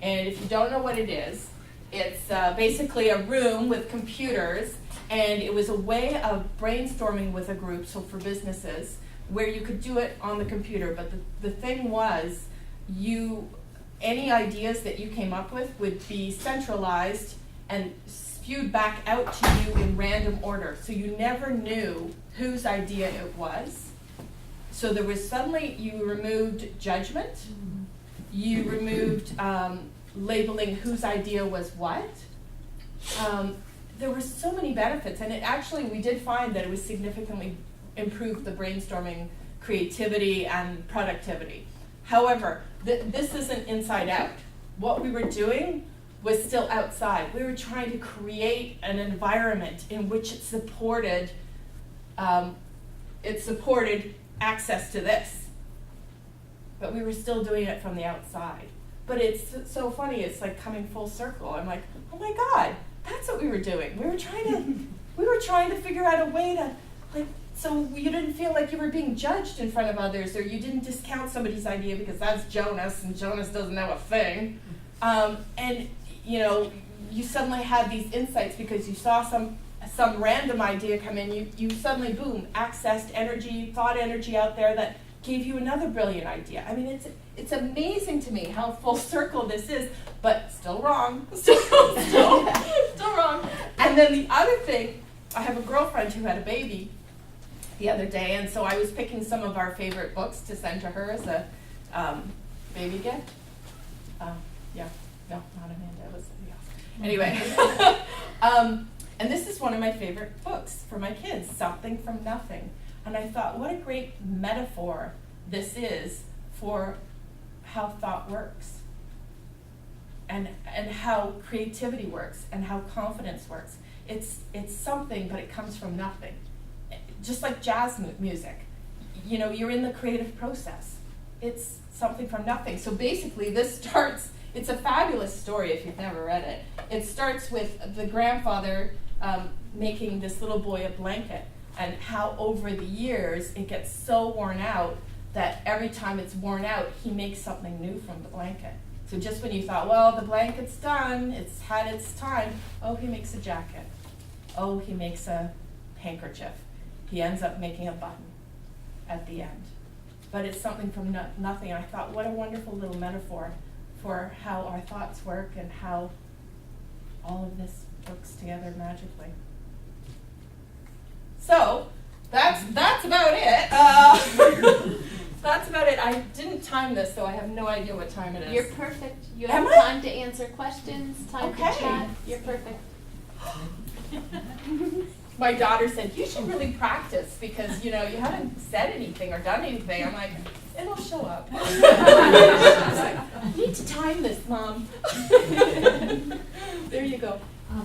Speaker 1: and if you don't know what it is, it's basically a room with computers, and it was a way of brainstorming with a group, so for businesses, where you could do it on the computer, but the thing was, any ideas that you came up with would be centralized and spewed back out to you in random order, so you never knew whose idea it was. So there was suddenly, you removed judgment, you removed labeling whose idea was what, there were so many benefits, and it actually, we did find that it was significantly improved the brainstorming, creativity, and productivity. However, this isn't inside out. What we were doing was still outside. We were trying to create an environment in which it supported access to this. But we were still doing it from the outside. But it's so funny, it's like coming full circle. I'm like, oh my God, that's what we were doing. We were trying to figure out a way to, like, so you didn't feel like you were being judged in front of others, or you didn't discount somebody's idea because that's Jonas, and Jonas doesn't know a thing. And you know, you suddenly had these insights because you saw some random idea come in. You suddenly, boom, accessed energy, thought energy out there that gave you another brilliant idea. I mean, it's amazing to me how full circle this is, but still wrong. Still wrong. And then the other thing, I have a girlfriend who had a baby the other day, and so I was picking some of our favorite books to send to her as a baby gift. No, not Amanda, it was somebody else. Anyway, and this is one of my favorite books for my kids, Something from Nothing. And I thought, what a great metaphor this is for how thought works, and how creativity works, and how confidence works. It's something, but it comes from nothing. Just like jazz music, you know, you're in the creative process. It's something from nothing. So basically this starts, it's a fabulous story if you've never read it. It starts with the grandfather making this little boy a blanket, and how over the years it gets so worn out that every time it's worn out, he makes something new from the blanket. So just when you thought, well, the blanket's done, it's had its time, oh, he makes a jacket. Oh, he makes a handkerchief. He ends up making a button at the end. But it's something from nothing. And I thought, what a wonderful little metaphor for how our thoughts work and how all of this works together magically. So, that's about it. That's about it. I didn't time this, so I have no idea what time it is.
Speaker 3: You're perfect. You
Speaker 1: Am
Speaker 3: have
Speaker 1: I?
Speaker 3: time to answer questions, time to chat. You're perfect.
Speaker 1: My daughter said, you should really practice because, you know, you haven't said anything or done anything. I'm like, it'll show up. She's like, you need to time this, Mom. There you go.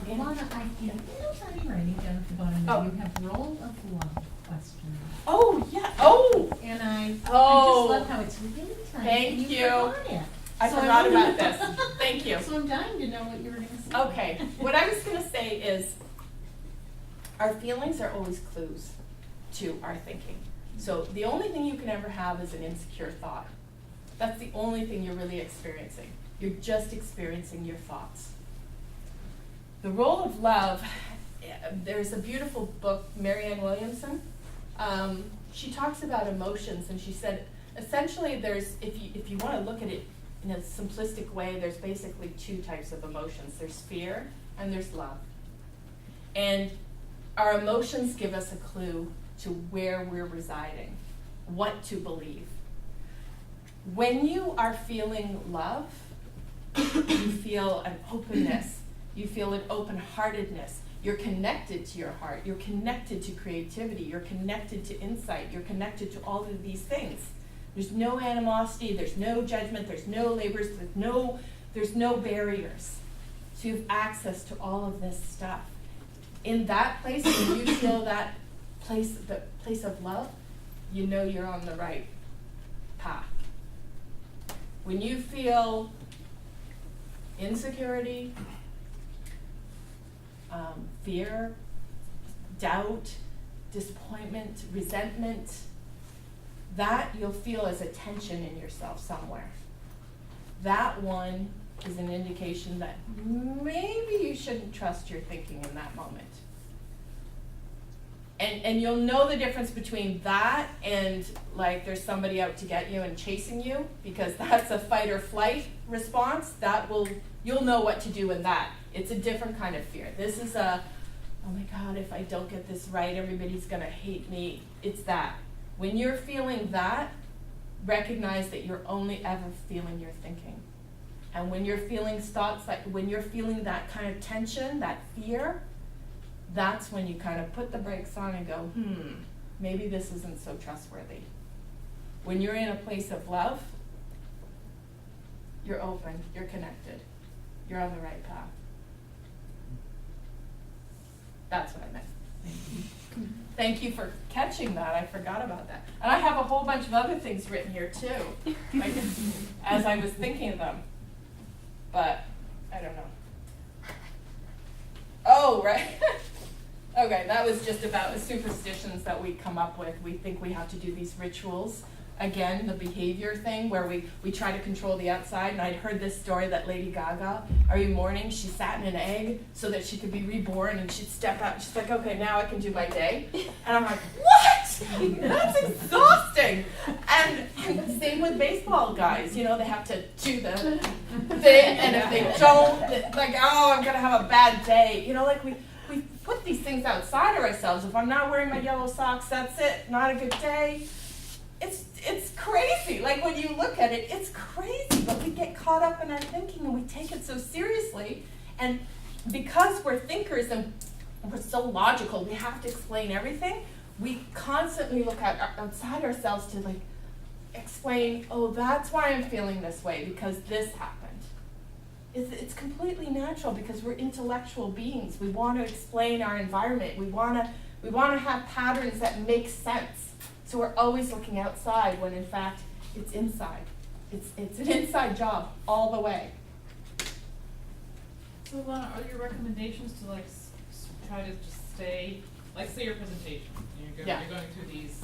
Speaker 4: Lana, I think I'm writing down at the bottom that you have role of love questions.
Speaker 1: Oh, yeah. Oh,
Speaker 4: And I just
Speaker 1: Oh.
Speaker 4: love how it's really tiny.
Speaker 1: Thank
Speaker 4: and
Speaker 1: you.
Speaker 4: Forgot it.
Speaker 1: I
Speaker 4: So
Speaker 1: forgot
Speaker 4: I'm-
Speaker 1: about this. Thank you.
Speaker 4: So I'm dying to know what you were going to say.
Speaker 1: Okay, what I was going to say is our feelings are always clues to our thinking. So the only thing you can ever have is an insecure thought. That's the only thing you're really experiencing. You're just experiencing your thoughts. The role of love, there's a beautiful book, Marianne Williamson. She talks about emotions, and she said, essentially there's, if you want to look at it in a simplistic way, there's basically two types of emotions. There's fear and there's love. And our emotions give us a clue to where we're residing, what to believe. When you are feeling love, you feel an openness, you feel an open-heartedness. You're connected to your heart, you're connected to creativity, you're connected to insight, you're connected to all of these things. There's no animosity, there's no judgment, there's no labors, there's no barriers. So you have access to all of this stuff. In that place, when you feel that place, the place of love, you know you're on the right path. When you feel insecurity, fear, doubt, disappointment, resentment, that you'll feel as a tension in yourself somewhere. That one is an indication that maybe you shouldn't trust your thinking in that moment. And you'll know the difference between that and like there's somebody out to get you and chasing you, because that's a fight or flight response. You'll know what to do in that. It's a different kind of fear. This is a, oh my God, if I don't get this right, everybody's gonna hate me. It's that. When you're feeling that, recognize that you're only ever feeling your thinking. And when you're feeling thoughts, like when you're feeling that kind of tension, that fear, that's when you kind of put the brakes on and go, maybe this isn't so trustworthy. When you're in a place of love, you're open, you're connected, you're on the right path. That's what I meant. Thank you for catching that. I forgot about that. And I have a whole bunch of other things written here too, like, as I was thinking of them. But I don't know. Oh, right. Okay, that was just about the superstitions that we come up with. We think we have to do these rituals. Again, the behavior thing where we try to control the outside. And I'd heard this story that Lady Gaga, every morning she sat in an egg so that she could be reborn, and she'd step out. She's like, okay, now I can do my day. And I'm like, what? That's exhausting. And same with baseball guys. You know, they have to do the thing, and if they don't, like, oh, I'm going to have a bad day. You know, like we put these things outside of ourselves. If I'm not wearing my yellow socks, that's it. Not a good day. It's crazy. Like, when you look at it, it's crazy. But we get caught up in our thinking, and we take it so seriously. And because we're thinkers and we're so logical, we have to explain everything. We constantly look outside ourselves to, like, explain, oh, that's why I'm feeling this way, because this happened. It's completely natural because we're intellectual beings. We want to explain our environment. We want to have patterns that make sense. So we're always looking outside when in fact it's inside. It's an inside job all the way.
Speaker 5: So Lana, are your recommendations to like try to just stay, like say your presentation, and you're going through these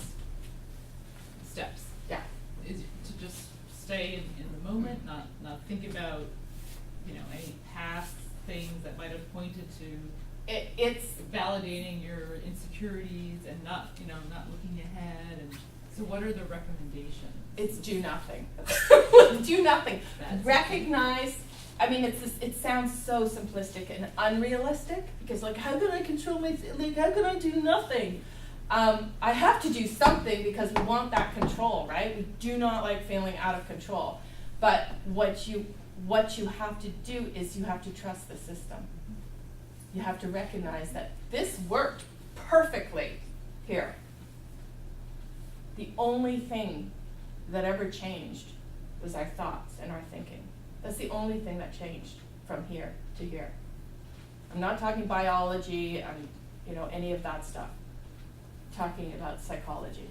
Speaker 5: steps.
Speaker 1: Yeah.
Speaker 5: Is to just stay in the moment, not think about, any past things that might have pointed to
Speaker 1: It's
Speaker 5: validating your insecurities and not looking ahead. And so what are the recommendations?
Speaker 1: It's do nothing. Do nothing. Recognize, I mean, it sounds so simplistic and unrealistic because, like, how can I control my, like, how can I do nothing? I have to do something because we want that control, right? We do not like feeling out of control. But what you have to do is you have to trust the system. You have to recognize that this worked perfectly here. The only thing that ever changed was our thoughts and our thinking. That's the only thing that changed from here to here. I'm not talking biology and any of that stuff. I'm talking about psychology.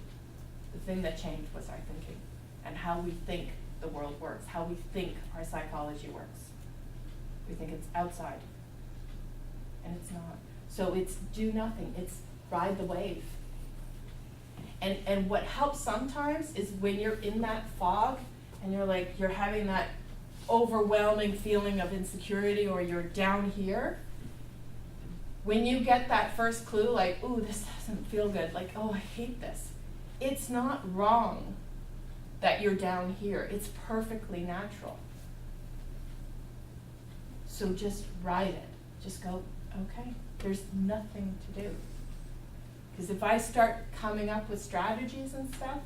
Speaker 1: The thing that changed was our thinking and how we think the world works, how we think our psychology works. We think it's outside. And it's not. So it's do nothing. It's ride the wave. And what helps sometimes is when you're in that fog and you're having that overwhelming feeling of insecurity, or you're down here, when you get that first clue, like, ooh, this doesn't feel good, like, oh, I hate this. It's not wrong that you're down here. It's perfectly natural. So just ride it. Just go, okay, there's nothing to do. Because if I start coming up with strategies and stuff,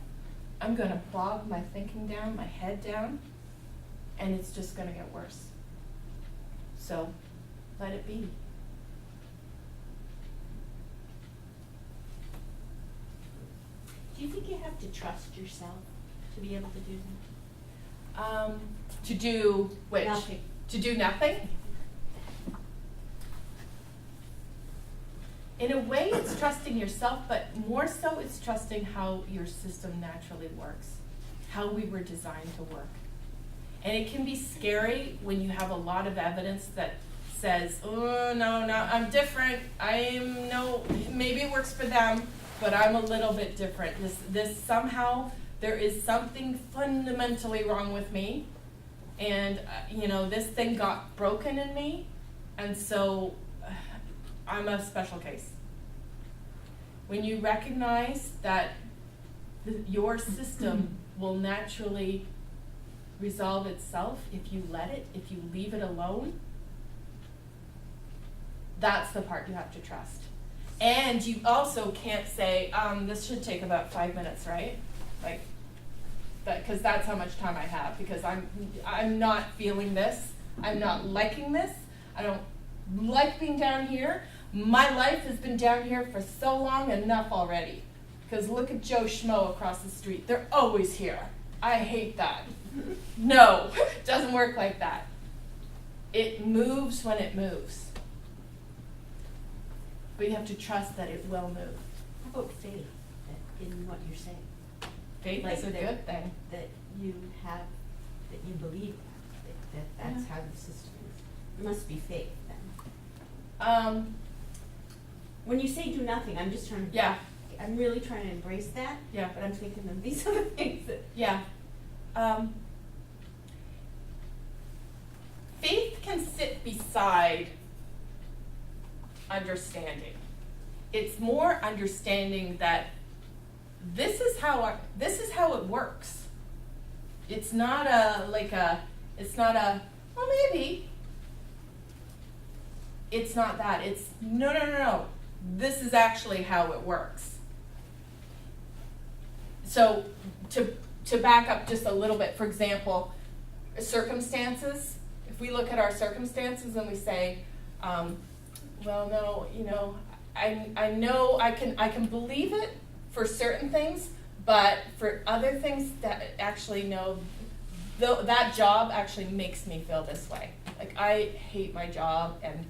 Speaker 1: I'm going to bog my thinking down, my head down, and it's just going to get worse. So let it be.
Speaker 3: Do you think you have to trust yourself to be able to do that?
Speaker 1: To do which?
Speaker 3: Nothing.
Speaker 1: To do nothing? In a way, it's trusting yourself, but more so it's trusting how your system naturally works, how we were designed to work. And it can be scary when you have a lot of evidence that says, oh, no, I'm different. Maybe it works for them, but I'm a little bit different. This somehow, there is something fundamentally wrong with me. And, this thing got broken in me. And so I'm a special case. When you recognize that your system will naturally resolve itself if you let it, if you leave it alone, that's the part you have to trust. And you also can't say, this should take about 5 minutes, right? Like, because that's how much time I have, because I'm not feeling this. I'm not liking this. I don't like being down here. My life has been down here for so long, enough already. Because look at Joe Schmo across the street. They're always here. I hate that. No, it doesn't work like that. It moves when it moves. But you have to trust that it will move.
Speaker 3: How about faith in what you're saying?
Speaker 1: Faith
Speaker 3: Like
Speaker 1: is a
Speaker 3: that-
Speaker 1: good thing.
Speaker 3: That you have, that you believe that's
Speaker 1: Yeah.
Speaker 3: how the system is. There must be faith then. When you say do nothing, I'm just trying to.
Speaker 1: Yeah,
Speaker 3: I'm really trying to embrace that.
Speaker 1: Yeah.
Speaker 3: But I'm thinking of these other things that.
Speaker 1: yeah. Faith can sit beside understanding. It's more understanding that this is how it works. It's not well, maybe. It's not that. It's no. This is actually how it works. So to back up just a little bit, for example, circumstances. If we look at our circumstances and we say, well, no, I know I can believe it for certain things, but for other things that actually no, that job actually makes me feel this way. Like I hate my job and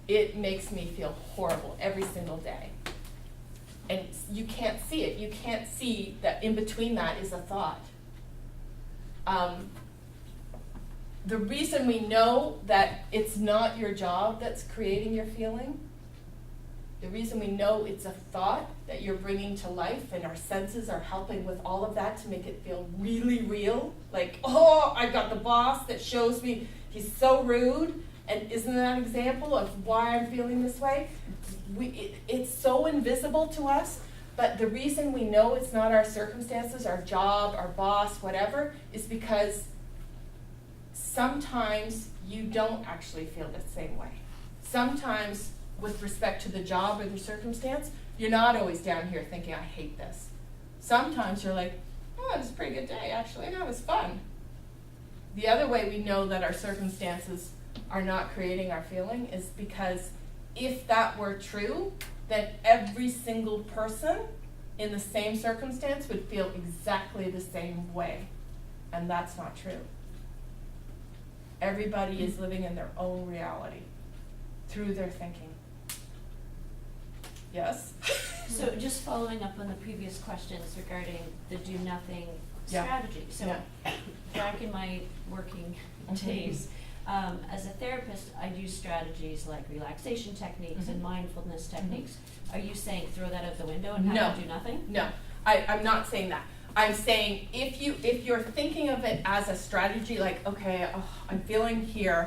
Speaker 1: it makes me feel horrible every single day. And you can't see it. You can't see that in between that is a thought. The reason we know that it's not your job that's creating your feeling, the reason we know it's a thought that you're bringing to life and our senses are helping with all of that to make it feel really real, like, oh, I've got the boss that shows me he's so rude, and isn't that an example of why I'm feeling this way? It's so invisible to us, but the reason we know it's not our circumstances, our job, our boss, whatever, is because sometimes you don't actually feel the same way. Sometimes, with respect to the job or the circumstance, you're not always down here thinking, I hate this. Sometimes you're like, oh, it was a pretty good day, actually. That was fun. The other way we know that our circumstances are not creating our feeling is because if that were true, then every single person in the same circumstance would feel exactly the same way. And that's not true. Everybody is living in their own reality through their thinking. Yes?
Speaker 3: So just following up on the previous questions regarding the do nothing
Speaker 1: Yeah.
Speaker 3: strategy. So
Speaker 1: Yeah.
Speaker 3: back in my working days, as a therapist, I'd use strategies like relaxation techniques and mindfulness techniques. Are you saying throw that out the window and have
Speaker 1: No.
Speaker 3: them do nothing?
Speaker 1: No, I'm not saying that. I'm saying if you're thinking of it as a strategy, like, okay, I'm feeling here,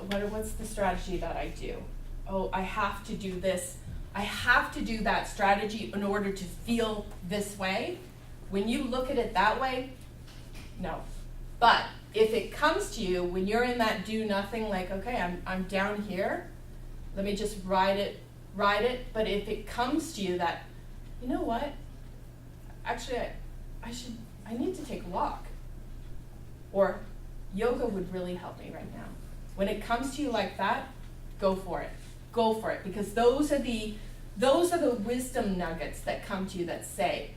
Speaker 1: what's the strategy that I do? Oh, I have to do this. I have to do that strategy in order to feel this way. When you look at it that way, no. But if it comes to you when you're in that do nothing, like, okay, I'm down here, let me just ride it. But if it comes to you that, you know what? Actually, I need to take a walk. Or yoga would really help me right now. When it comes to you like that, go for it. Go for it, because those are the wisdom nuggets that come to you that say,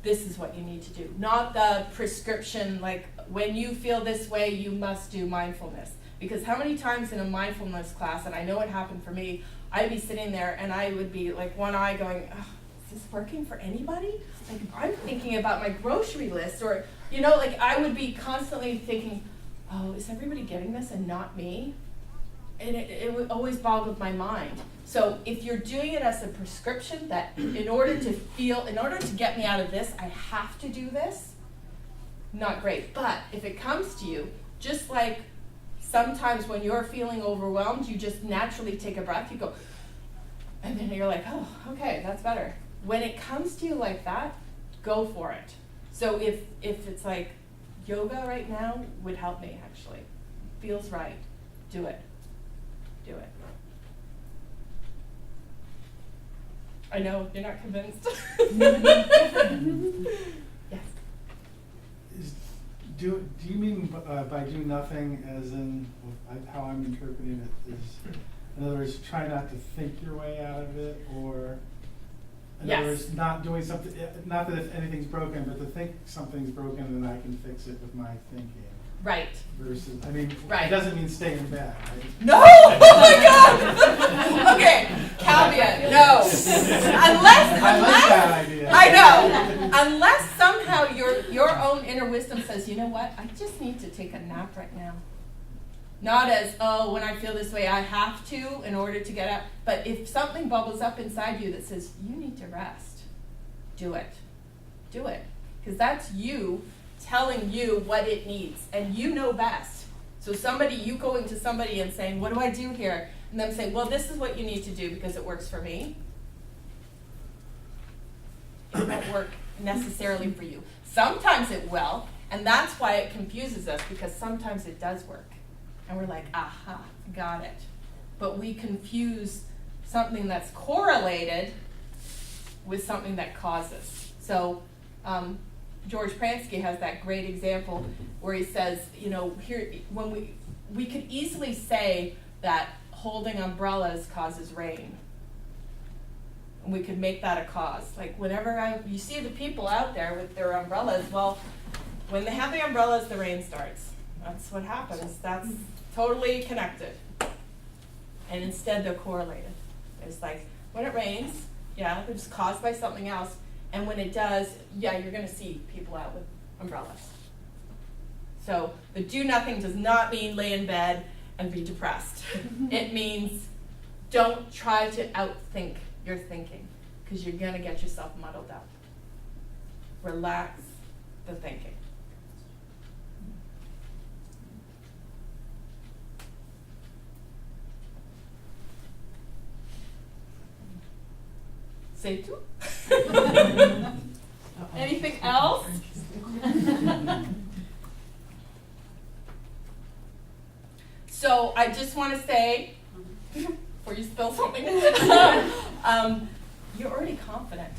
Speaker 1: this is what you need to do. Not the prescription, like, when you feel this way, you must do mindfulness. Because how many times in a mindfulness class, and I know it happened for me, I'd be sitting there and I would be like one eye going, is this working for anybody? Like, I'm thinking about my grocery list, or, like I would be constantly thinking, oh, is everybody getting this and not me? And it would always boggle my mind. So if you're doing it as a prescription that in order to get me out of this, I have to do this, not great. But if it comes to you, just like sometimes when you're feeling overwhelmed, you just naturally take a breath, you go, and then you're like, oh, okay, that's better. When it comes to you like that, go for it. So if it's like yoga right now would help me, actually. Feels right. Do it. Do it. I know, you're not convinced. Yes.
Speaker 6: Do you mean by do nothing as in, how I'm interpreting it is, In other words, try not to think your way out of it, or in
Speaker 1: Yes.
Speaker 6: other words, not doing something, not that if anything's broken, but to think something's broken, then I can fix it with my thinking.
Speaker 1: Right.
Speaker 6: Versus, I mean,
Speaker 1: Right.
Speaker 6: it doesn't mean stay in bed, right?
Speaker 1: No! Oh my God! Okay, caveat, no.
Speaker 6: I like that idea.
Speaker 1: I know. Unless somehow your own inner wisdom says, you know what, I just need to take a nap right now. Not as, oh, when I feel this way, I have to in order to get up. But if something bubbles up inside you that says, you need to rest, do it. Do it. Because that's you telling you what it needs. And you know best. So you going to somebody and saying, what do I do here? And them saying, well, this is what you need to do because it works for me. It won't work necessarily for you. Sometimes it will, and that's why it confuses us, because sometimes it does work. And we're like, aha, got it. But we confuse something that's correlated with something that causes. So George Pransky has that great example where he says, here, when we could easily say that holding umbrellas causes rain. And we could make that a cause. Like whenever you see the people out there with their umbrellas, well, when they have the umbrellas, the rain starts. That's what happens. That's totally connected. And instead they're correlated. It's like when it rains, yeah, it's caused by something else. And when it does, yeah, you're going to see people out with umbrellas. So the do nothing does not mean lay in bed and be depressed. It means don't try to outthink your thinking, because you're going to get yourself muddled up. Relax the thinking. Say two. Anything else? So I just want to say, before you spill something, you're already confident.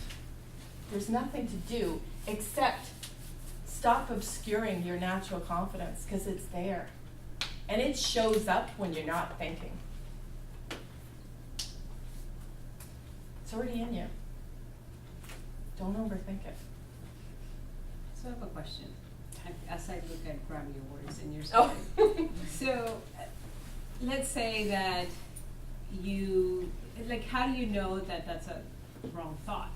Speaker 1: There's nothing to do except stop obscuring your natural confidence, because it's there. And it shows up when you're not thinking. It's already in you. Don't overthink it.
Speaker 2: So I have a question. As I look at Grammy Awards in your story.
Speaker 1: Oh.
Speaker 2: So let's say that how do you know that that's a wrong thought?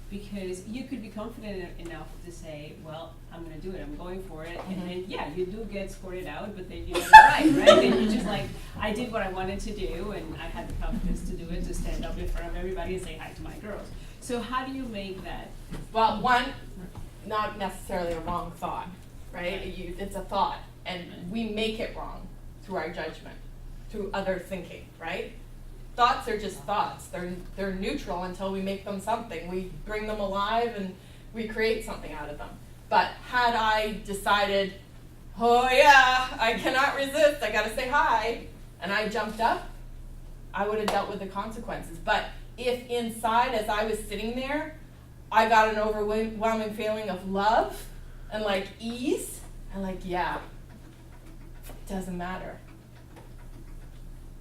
Speaker 2: Because you could be confident enough to say, well, I'm going to do it, I'm going for it, and then, yeah, you do get scored out, but then you get it right? Then you're just like, I did what I wanted to do, and I had the confidence to do it, to stand up in front of everybody and say hi to my girls. So how do you make that?
Speaker 1: Well, one, not necessarily a wrong thought, right? It's a thought, and we make it wrong through our judgment, through other thinking, right? Thoughts are just thoughts. They're neutral until we make them something. We bring them alive and we create something out of them. But had I decided, oh yeah, I cannot resist, I gotta say hi, and I jumped up, I would have dealt with the consequences. But if inside, as I was sitting there, I got an overwhelming feeling of love and like ease, and like, yeah, it doesn't matter.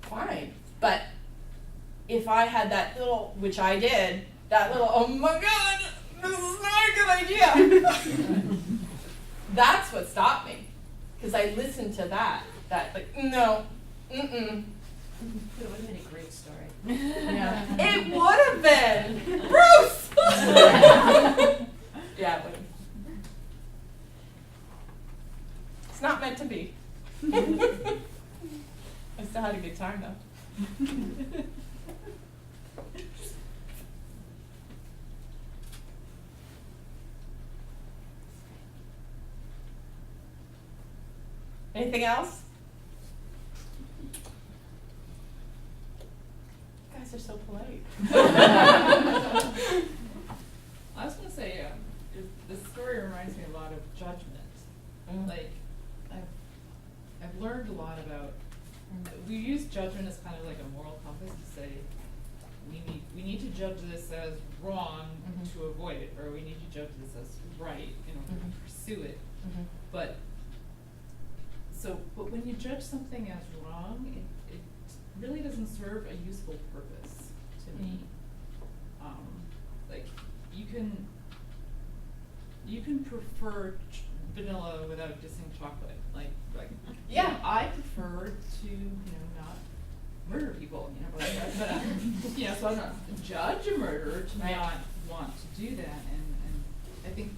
Speaker 1: Fine. But if I had that little, which I did, that little, oh my God, this is not a good idea. That's what stopped me. Because I listened to that like, no,
Speaker 3: It would have been a great story.
Speaker 1: Yeah. It would have been. Bruce! Yeah, it would have. It's not meant to be. I still had a good time though. Anything else? You guys are so polite.
Speaker 5: I was gonna say, this story reminds me a lot of judgment. Like, I've learned a lot about, we use judgment as kind of like a moral compass to say, we need to judge this as wrong to avoid it, or we need to judge this as right in order to pursue it. But when you judge something as wrong, it really doesn't doesn't serve a useful purpose to me. Like, you can prefer vanilla without dissing chocolate. Like
Speaker 1: Yeah.
Speaker 5: you know, I prefer to, not murder people, but you know, so I'm not judge a murderer to
Speaker 1: Right.
Speaker 5: not want to do that, and I think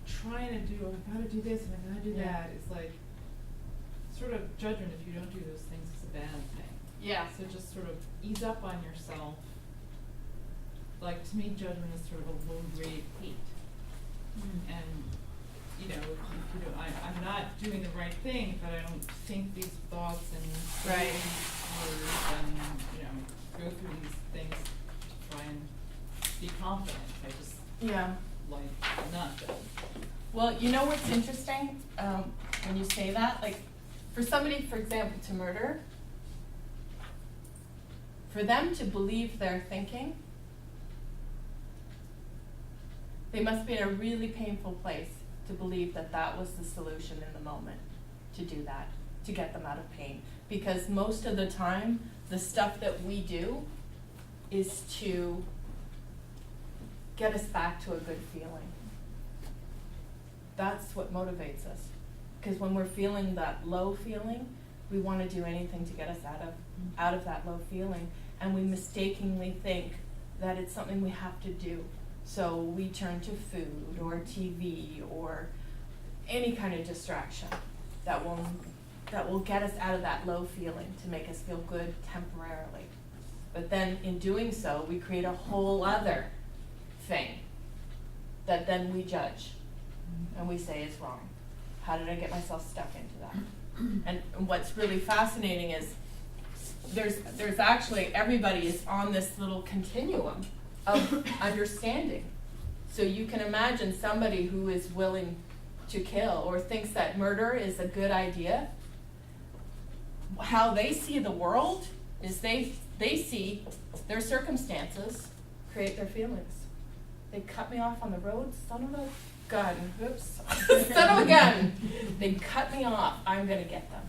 Speaker 5: trying to do, I gotta do this and I gotta do
Speaker 1: Yeah.
Speaker 5: that is like sort of judgment. If you don't do those things, it's a bad thing.
Speaker 1: Yeah.
Speaker 5: So just sort of ease up on yourself. Like, to me, judgment is sort of a low-grade hate. And, if you don't, I'm not doing the right thing, but I don't think these thoughts and
Speaker 1: Right.
Speaker 5: words and, go through these things to try and be confident. I just
Speaker 1: Yeah.
Speaker 5: like not judge.
Speaker 1: Well, you know what's interesting, when you say that, like, for somebody, for example, to murder, for them to believe they're thinking, they must be in a really painful place to believe that that was the solution in the moment, to do that, to get them out of pain. Because most of the time, the stuff that we do is to get us back to a good feeling. That's what motivates us. Because when we're feeling that low feeling, we want to do anything to get us out of that low feeling. And we mistakenly think that it's something we have to do. So we turn to food or TV or any kind of distraction that will get us out of that low feeling to make us feel good temporarily. But then in doing so, we create a whole other thing that then we judge and we say is wrong. How did I get myself stuck into that? And what's really fascinating is there's actually, everybody is on this little continuum of understanding. So you can imagine somebody who is willing to kill or thinks that murder is a good idea. How they see the world is they see their circumstances create their feelings. They cut me off on the road, son of a gun, oops, son of a gun. They cut me off, I'm gonna get them.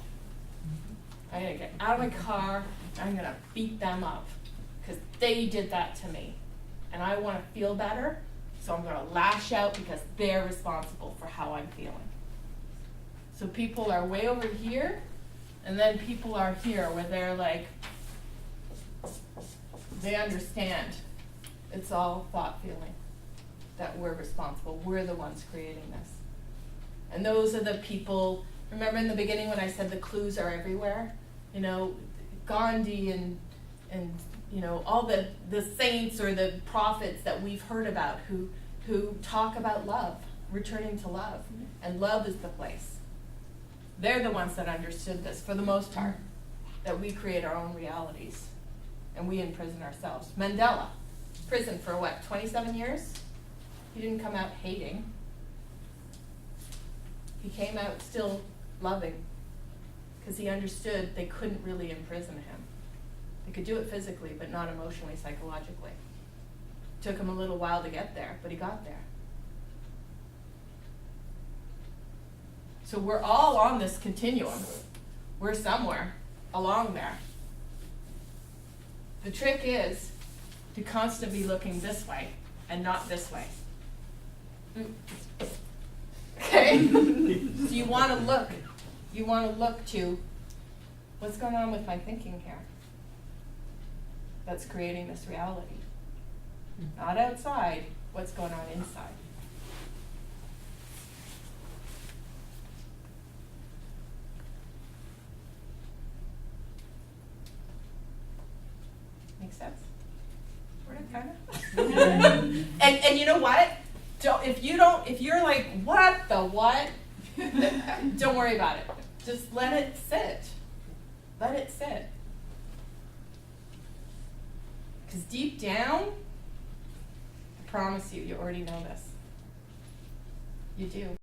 Speaker 1: I'm gonna get out of my car, I'm gonna beat them up, because they did that to me. And I wanna feel better, so I'm gonna lash out because they're responsible for how I'm feeling. So people are way over here, and then people are here where they're like, they understand it's all thought feeling, that we're responsible, we're the ones creating this. And those are the people, remember in the beginning when I said the clues are everywhere? Gandhi and all the saints or the prophets that we've heard about who talk about love, returning to love. And love is the place. They're the ones that understood this for the most part, that we create our own realities and we imprison ourselves. Mandela, prison for what, 27 years? He didn't come out hating. He came out still loving because he understood they couldn't really imprison him. They could do it physically, but not emotionally, psychologically. Took him a little while to get there, but he got there. So we're all on this continuum. We're somewhere along there. The trick is to constantly be looking this way and not this way. Okay? So you want to look to what's going on with my thinking here that's creating this reality. Not outside, what's going on inside. Make sense? Sort of, kind of? And you know what? If you're like, what the what? Don't worry about it. Just let it sit. Let it sit. Because deep down, I promise you, you already know this. You do.